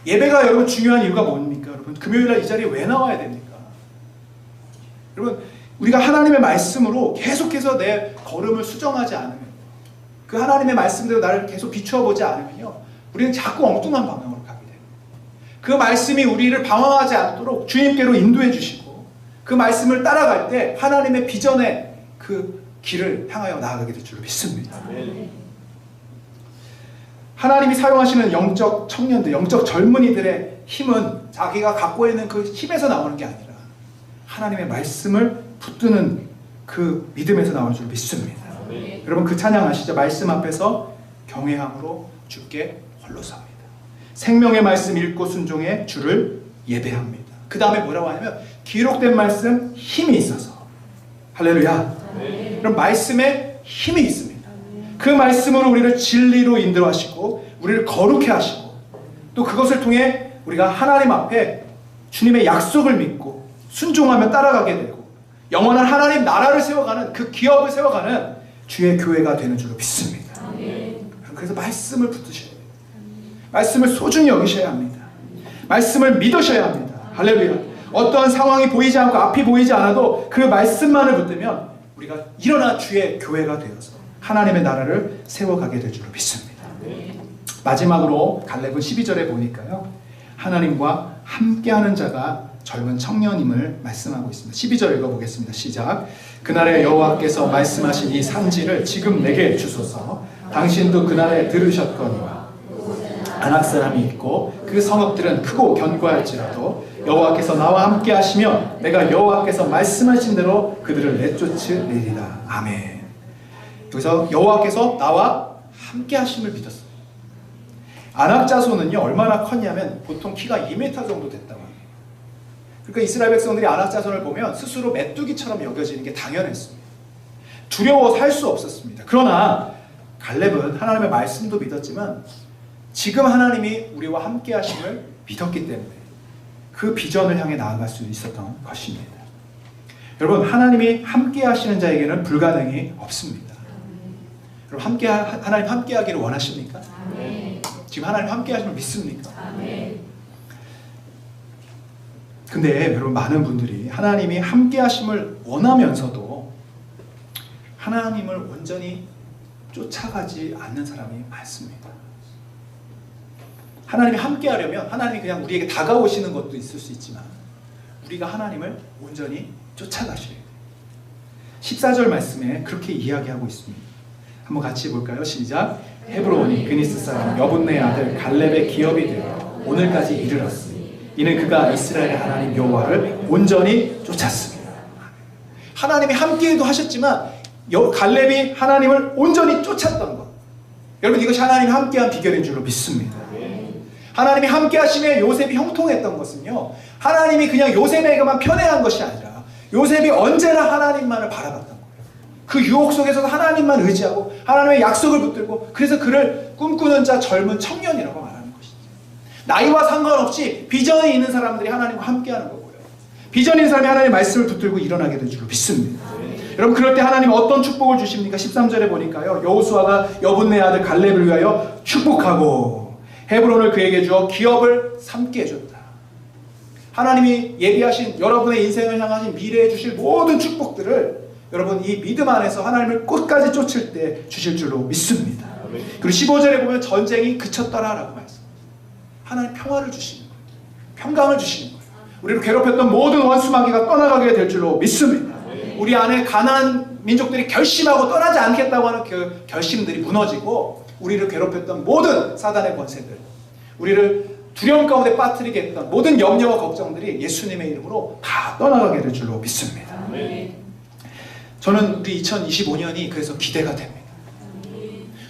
예배가 여러분 중요한 이유가 뭡니까? 여러분, 금요일날 이 자리에 왜 나와야 됩니까? 여러분, 우리가 하나님의 말씀으로 계속해서 내 걸음을 수정하지 않으면, 그 하나님의 말씀대로 나를 계속 비추어 보지 않으면요, 우리는 자꾸 엉뚱한 방향으로 가게 됩니다. 그 말씀이 우리를 방황하지 않도록 주님께로 인도해 주시고, 그 말씀을 따라갈 때 하나님의 비전의 그 길을 향하여 나아가게 될 줄로 믿습니다. 하나님이 사용하시는 영적 청년들, 영적 젊은이들의 힘은 자기가 갖고 있는 그 힘에서 나오는 게 아니라 하나님의 말씀을 붙드는 그 믿음에서 나오는 줄 믿습니다. 여러분, 그 찬양 아시죠? 말씀 앞에서 경외함으로 주께 홀로 섭니다. 생명의 말씀 읽고 순종해 주를 예배합니다. 그 다음에 뭐라고 하냐면 기록된 말씀 힘이 있어서. 할렐루야. 그럼 말씀에 힘이 있습니다. 그 말씀으로 우리를 진리로 인도하시고 우리를 거룩해 하시고, 또 그것을 통해 우리가 하나님 앞에 주님의 약속을 믿고 순종하며 따라가게 되고 영원한 하나님 나라를 세워가는, 그 기업을 세워가는 주의 교회가 되는 줄로 믿습니다. 그래서 말씀을 붙드셔야 돼요. 말씀을 소중히 여기셔야 합니다. 말씀을 믿으셔야 합니다. 할렐루야. 어떠한 상황이 보이지 않고 앞이 보이지 않아도 그 말씀만을 붙들면 우리가 일어나 주의 교회가 되어서 하나님의 나라를 세워가게 될 줄로 믿습니다. 마지막으로 갈렙은 12절에 보니까요, 하나님과 함께하는 자가 젊은 청년임을 말씀하고 있습니다. 12절 읽어보겠습니다. 시작. 그날에 여호와께서 말씀하신 이 산지를 지금 내게 주소서. 당신도 그날에 들으셨거니와 아낙 사람이 있고 그 성읍들은 크고 견고할지라도 여호와께서 나와 함께 하시며 내가 여호와께서 말씀하신 대로 그들을 내쫓으리라. 아멘. 여기서 여호와께서 나와 함께 하심을 믿었어요. 아낙 자손은요 얼마나 컸냐면 보통 키가 2m 정도 됐다고 합니다. 그러니까 이스라엘 백성들이 아낙 자손을 보면 스스로 메뚜기처럼 여겨지는 게 당연했습니다. 두려워 살 수 없었습니다. 그러나 갈렙은 하나님의 말씀도 믿었지만 지금 하나님이 우리와 함께 하심을 믿었기 때문에 그 비전을 향해 나아갈 수 있었던 것입니다. 여러분, 하나님이 함께 하시는 자에게는 불가능이 없습니다. 여러분, 하나님 함께 하기를 원하십니까? 지금 하나님 함께 하심을 믿습니까? 근데 여러분, 많은 분들이 하나님이 함께 하심을 원하면서도 하나님을 온전히 쫓아가지 않는 사람이 많습니다. 하나님이 함께 하려면 하나님이 그냥 우리에게 다가오시는 것도 있을 수 있지만 우리가 하나님을 온전히 쫓아가셔야 돼요. 14절 말씀에 그렇게 이야기하고 있습니다. 한번 같이 볼까요? 시작. 헤브론이 그니스 사람 여분네의 아들 갈렙의 기업이 되어 오늘까지 이르렀으니 이는 그가 이스라엘의 하나님 여호와를 온전히 쫓았습니다. 하나님이 함께도 하셨지만 갈렙이 하나님을 온전히 쫓았던 것, 여러분, 이것이 하나님이 함께한 비결인 줄로 믿습니다. 하나님이 함께 하시며 요셉이 형통했던 것은요, 하나님이 그냥 요셉에게만 편애한 것이 아니라 요셉이 언제나 하나님만을 바라봤던 거예요. 그 유혹 속에서도 하나님만 의지하고 하나님의 약속을 붙들고, 그래서 그를 꿈꾸는 자 젊은 청년이라고 말하는 것이죠. 나이와 상관없이 비전이 있는 사람들이 하나님과 함께하는 거고요, 비전이 있는 사람이 하나님의 말씀을 붙들고 일어나게 될 줄로 믿습니다. 여러분, 그럴 때 하나님 어떤 축복을 주십니까? 13절에 보니까요, 여호수아가 여분네 아들 갈렙을 위하여 축복하고 헤브론을 그에게 주어 기업을 삼게 해줬다. 하나님이 예비하신 여러분의 인생을 향하신 미래에 주실 모든 축복들을 여러분 이 믿음 안에서 하나님을 끝까지 쫓을 때 주실 줄로 믿습니다. 그리고 15절에 보면 전쟁이 그쳤더라라고 말씀. 하나님 평화를 주시는 거예요. 평강을 주시는 거예요. 우리를 괴롭혔던 모든 원수 마귀가 떠나가게 될 줄로 믿습니다. 우리 안에 가나안 민족들이 결심하고 떠나지 않겠다고 하는 그 결심들이 무너지고, 우리를 괴롭혔던 모든 사단의 권세들, 우리를 두려움 가운데 빠뜨리게 했던 모든 염려와 걱정들이 예수님의 이름으로 다 떠나가게 될 줄로 믿습니다. 저는 우리 2025년이 그래서 기대가 됩니다.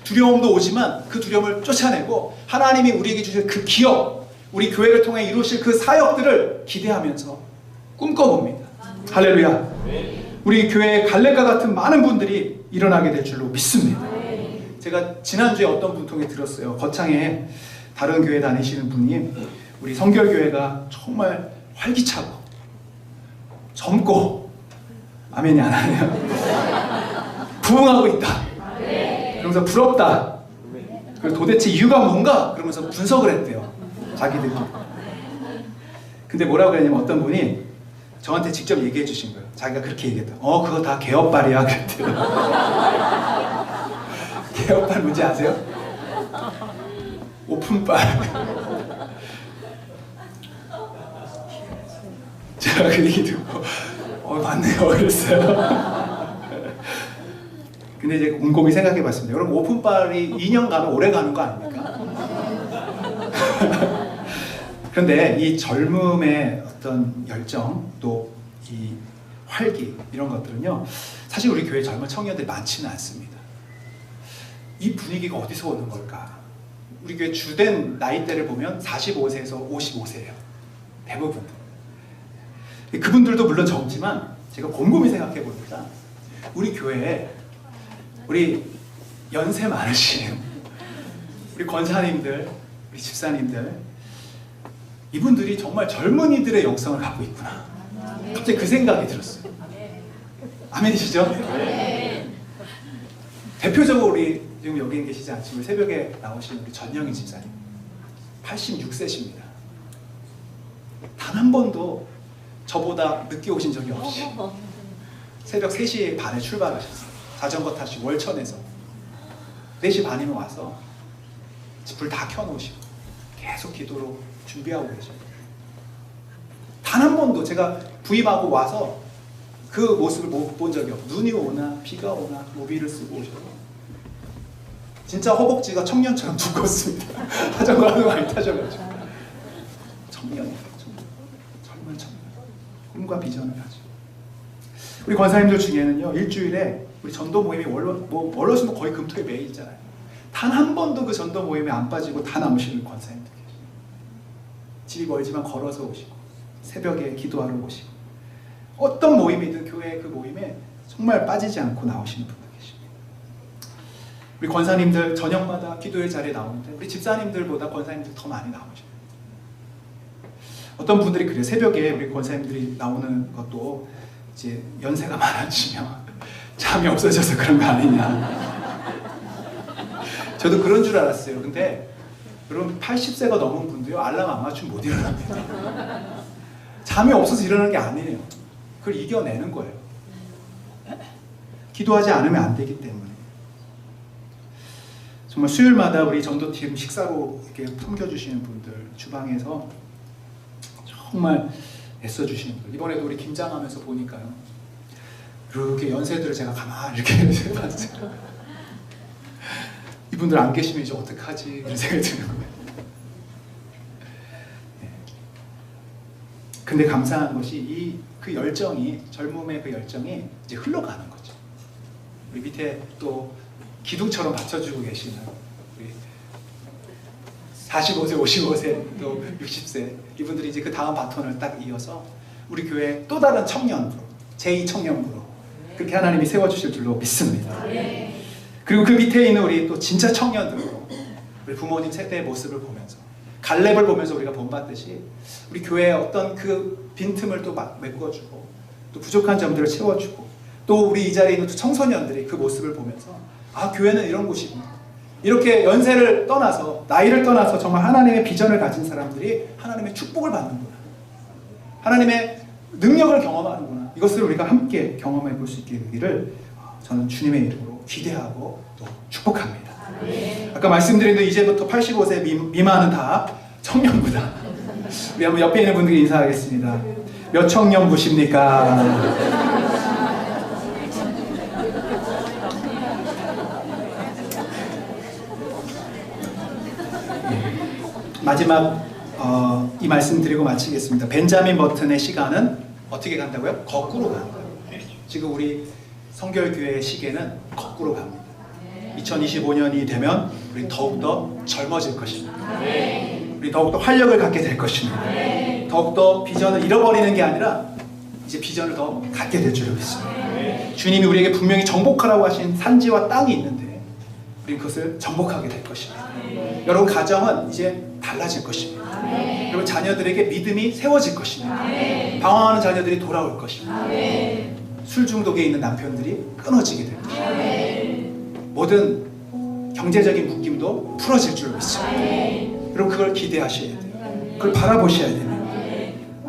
두려움도 오지만 그 두려움을 쫓아내고 하나님이 우리에게 주실 그 기업, 우리 교회를 통해 이루실 그 사역들을 기대하면서 꿈꿔봅니다. 할렐루야. 우리 교회에 갈렙과 같은 많은 분들이 일어나게 될 줄로 믿습니다. 제가 지난주에 어떤 분 통해 들었어요. 거창에 다른 교회 다니시는 분이 우리 성결교회가 정말 활기차고 젊고, 아멘이 안 하네요. 부흥하고 있다. 그러면서 부럽다. 그리고 도대체 이유가 뭔가? 그러면서 분석을 했대요, 자기들이. 근데 뭐라고 그랬냐면 어떤 분이 저한테 직접 얘기해 주신 거예요. 자기가 그렇게 얘기했다. 그거 다 개업발이야 그랬대요. 개업발 뭔지 아세요? 오픈발. 제가 그 얘기 듣고 맞네요 그랬어요. 근데 이제 곰곰이 생각해 봤습니다. 여러분, 오픈발이 2년 가면 오래 가는 거 아닙니까? 그런데 이 젊음의 어떤 열정, 또 이 활기, 이런 것들은요, 사실 우리 교회 젊은 청년들이 많지는 않습니다. 이 분위기가 어디서 오는 걸까? 우리 교회 주된 나이대를 보면 45세에서 55세예요. 대부분. 그분들도 물론 젊지만 제가 곰곰이 생각해 보니까 우리 교회에 우리 연세 많으신 우리 권사님들, 우리 집사님들, 이분들이 정말 젊은이들의 영성을 갖고 있구나. 갑자기 그 생각이 들었어요. 아멘이시죠? 대표적으로 우리 지금 여기 계시지 않지만 새벽에 나오신 우리 전영희 집사님 86세십니다. 단 한 번도 저보다 늦게 오신 적이 없이 새벽 3시 반에 출발하셨어요. 자전거 타시고 월천에서 4시 반이면 와서 불 다 켜놓으시고 계속 기도로 준비하고 계셔요. 단 한 번도 제가 부임하고 와서 그 모습을 못 본 적이 없어요. 눈이 오나 비가 오나 모비를 쓰고 오셔서 진짜 허벅지가 청년처럼 두껍습니다. 자전거를 많이 타셔가지고 청년이에요. 젊은 청년. 꿈과 비전을 가지고 우리 권사님들 중에는요 일주일에 우리 전도 모임이 월화수목 거의 금토에 매일 있잖아요. 단 한 번도 그 전도 모임에 안 빠지고 다 남으시는 권사님들 계세요. 집이 멀지만 걸어서 오시고 새벽에 기도하러 오시고 어떤 모임이든 교회 그 모임에 정말 빠지지 않고 나오시는 분들 계십니다. 우리 권사님들 저녁마다 기도의 자리에 나오는데 우리 집사님들보다 권사님들 더 많이 나오셔요. 어떤 분들이 그래요. 새벽에 우리 권사님들이 나오는 것도 이제 연세가 많아지면 잠이 없어져서 그런 거 아니냐. 저도 그런 줄 알았어요. 근데 여러분 80세가 넘은 분도요 알람 안 맞추면 못 일어납니다. 잠이 없어서 일어나는 게 아니에요. 그걸 이겨내는 거예요. 기도하지 않으면 안 되기 때문에. 정말 수요일마다 우리 전도팀 식사로 이렇게 섬겨주시는 분들, 주방에서 정말 애써주시는 분들. 이번에도 우리 김장하면서 보니까요. 이렇게 연세들을 제가 가만히 이렇게 봤어요. 이분들 안 계시면 이제 어떡하지? 이런 생각이 드는 거예요. 네. 근데 감사한 것이 그 열정이, 젊음의 그 열정이 이제 흘러가는 거죠. 우리 밑에 또 기둥처럼 받쳐주고 계시는 우리 45세, 55세, 또 60세 이분들이 이제 그 다음 바톤을 딱 이어서 우리 교회 또 다른 청년부로, 제2청년부로 그렇게 하나님이 세워주실 줄로 믿습니다. 그리고 그 밑에 있는 우리 또 진짜 청년들로 우리 부모님 세대의 모습을 보면서 갈렙을 보면서 우리가 본받듯이 우리 교회의 어떤 그 빈틈을 또 메꿔주고 또 부족한 점들을 채워주고 또 우리 이 자리에 있는 청소년들이 그 모습을 보면서 아 교회는 이런 곳이구나. 이렇게 연세를 떠나서 나이를 떠나서 정말 하나님의 비전을 가진 사람들이 하나님의 축복을 받는구나. 하나님의 능력을 경험하는구나. 이것을 우리가 함께 경험해 볼 수 있게 되기를 저는 주님의 이름으로 기대하고 또 축복합니다. 아까 말씀드린 대로 이제부터 85세 미만은 다 청년부다. 우리 한번 옆에 있는 분들께 인사하겠습니다. 몇 청년부십니까? 마지막 이 말씀 드리고 마치겠습니다. 벤자민 버튼의 시간은 어떻게 간다고요? 거꾸로 가는 거예요. 지금 우리 성결교회의 시계는 거꾸로 갑니다. 2025년이 되면 우리 더욱더 젊어질 것입니다. 우리 더욱더 활력을 갖게 될 것입니다. 더욱더 비전을 잃어버리는 게 아니라 이제 비전을 더 갖게 될 줄로 믿습니다. 주님이 우리에게 분명히 정복하라고 하신 산지와 땅이 있는데 우리 그것을 정복하게 될 것입니다. 여러분 가정은 이제 달라질 것입니다. 여러분 자녀들에게 믿음이 세워질 것입니다. 방황하는 자녀들이 돌아올 것입니다. 술 중독에 있는 남편들이 끊어지게 될 것입니다. 모든 경제적인 묶임도 풀어질 줄 믿습니다. 여러분 그걸 기대하셔야 돼요. 그걸 바라보셔야 됩니다.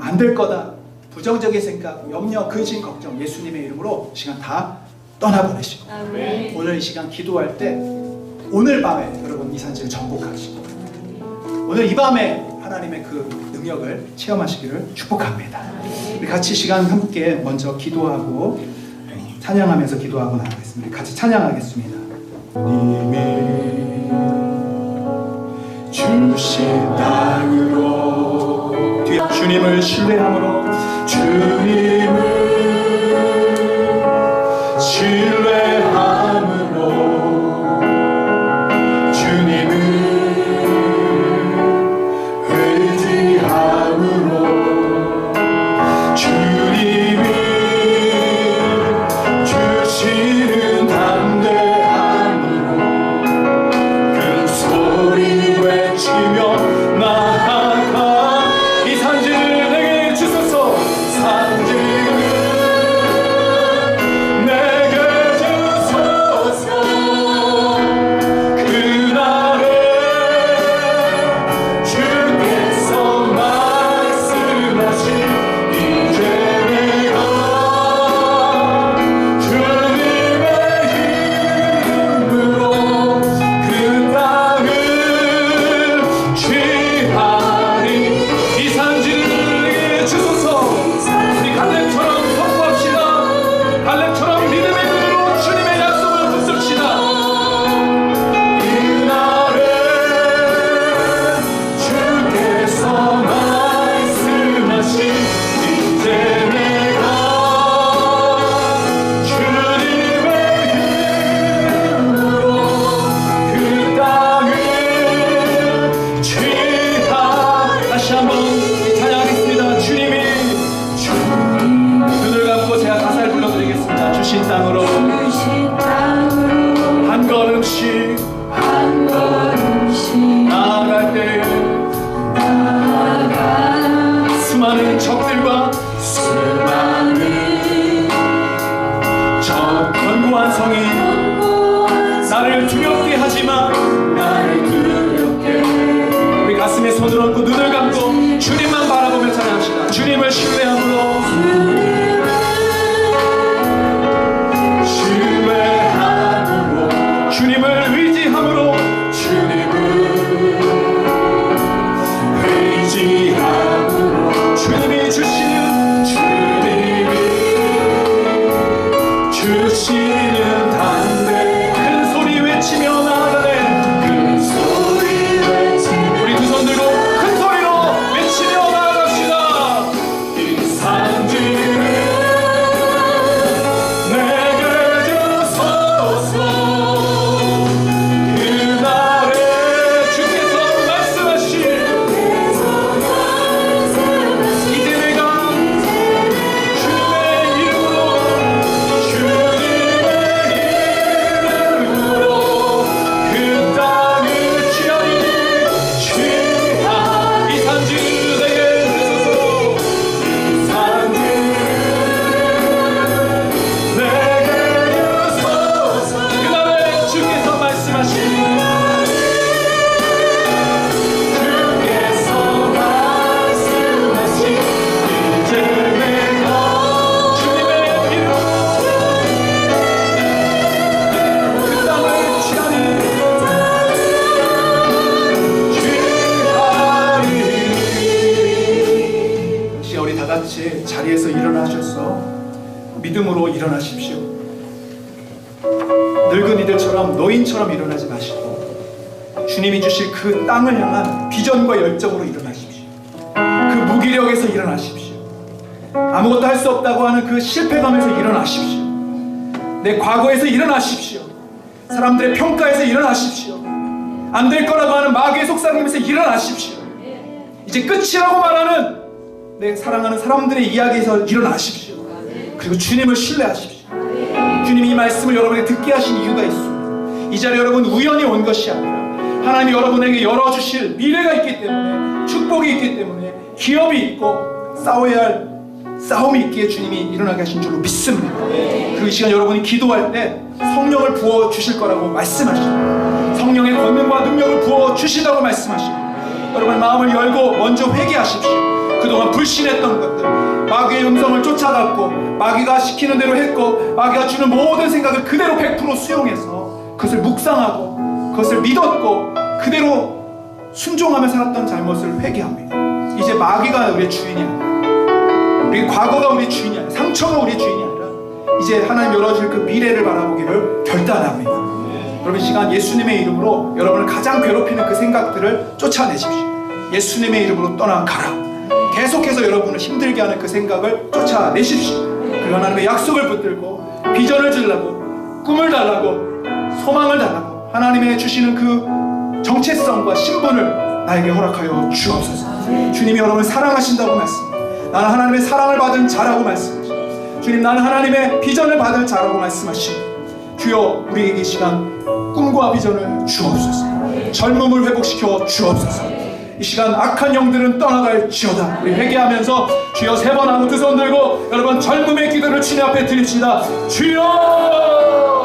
안 될 거다. 부정적인 생각, 염려, 근심, 걱정 예수님의 이름으로 시간 다 떠나보내시고 오늘 이 시간 기도할 때 오늘 밤에 여러분 이 산지를 정복하시고 오늘 이 밤에 하나님의 그 능력을 체험하시기를 축복합니다. 우리 같이 시간 함께 먼저 기도하고 찬양하면서 기도하고 나가겠습니다. 같이 찬양하겠습니다. 님이 주신 땅으로 주님을 신뢰함으로 주님을 신뢰함으로 주님을 의지함으로 주님이 주시는 담대함으로 큰 소리 외치며 나아가 이 산지를 내게 주소서 산지 나를 두렵게 하지마. 우리 가슴에 손을 얹고 눈을 감고 주님만 바라보며 찬양합시다. 주님을 신뢰함으로 주님을 의지함으로 주님이 주시는 담대 큰 소리 외치며 나아가네. 우리 두 손 들고 큰 소리로 외치며 나아갑시다. 산지를 내게 주소서. 그날에 주께서 말씀하신 이제 내가 주님의 이름으로 그 땅을 취하리. 이 산지를 내게 주소서. 이 산지를 내게 주소서. 그날에 주께서 말씀하신 이제 내가 주님의 이름으로 그 땅을 취하리. 시간 우리 다 같이 자리에서 일어나셔서 믿음으로 일어나십시오. 늙은이들처럼 노인처럼 일어나지 마시고 주님이 주실 그 땅을 향한 비전과 열정으로 일어나십시오. 그 무기력에서 일어나십시오. 아무것도 할 수 없다고 하는 그 실패감에서 일어나십시오. 내 과거에서 일어나십시오. 사람들의 평가에서 일어나십시오. 안 될 거라고 하는 마귀의 속삭임에서 일어나십시오. 이제 끝이라고 말하는 내 사랑하는 사람들의 이야기에서 일어나십시오. 그리고 주님을 신뢰하십시오. 주님이 이 말씀을 여러분에게 듣게 하신 이유가 있습니다. 이 자리에 여러분 우연히 온 것이 아니라 하나님이 여러분에게 열어주실 미래가 있기 때문에, 축복이 있기 때문에, 기업이 있고 싸워야 할 싸움이 있기에 주님이 일어나게 하신 줄로 믿습니다. 그리고 이 시간 여러분이 기도할 때 성령을 부어주실 거라고 말씀하시고 성령의 권능과 능력을 부어주신다고 말씀하시고 여러분 마음을 열고 먼저 회개하십시오. 그동안 불신했던 것들, 마귀의 음성을 쫓아갔고 마귀가 시키는 대로 했고 마귀가 주는 모든 생각을 그대로 100% 수용해서 그것을 묵상하고 그것을 믿었고 그대로 순종하며 살았던 잘못을 회개합니다. 이제 마귀가 우리의 주인이 아니라, 우리 과거가 우리 주인이 아니라, 상처가 우리 주인이 아니라 이제 하나님 열어줄 그 미래를 바라보기를 결단합니다. 여러분 이 시간 예수님의 이름으로 여러분을 가장 괴롭히는 그 생각들을 쫓아내십시오. 예수님의 이름으로 떠나가라. 계속해서 여러분을 힘들게 하는 그 생각을 쫓아내십시오. 그리고 하나님의 약속을 붙들고 비전을 주려고, 꿈을 달라고, 소망을 달라고 하나님의 주시는 그 정체성과 신분을 나에게 허락하여 주옵소서. 주님이 여러분을 사랑하신다고 말씀합니다. 나는 하나님의 사랑을 받은 자라고 말씀하시고 주님 나는 하나님의 비전을 받을 자라고 말씀하시고 주여 우리에게 이 시간 꿈과 비전을 주옵소서. 젊음을 회복시켜 주옵소서. 이 시간 악한 영들은 떠나갈지어다. 우리 회개하면서 주여 3번 하고 2손 들고 여러분 젊음의 기도를 주님 앞에 드립시다. 주여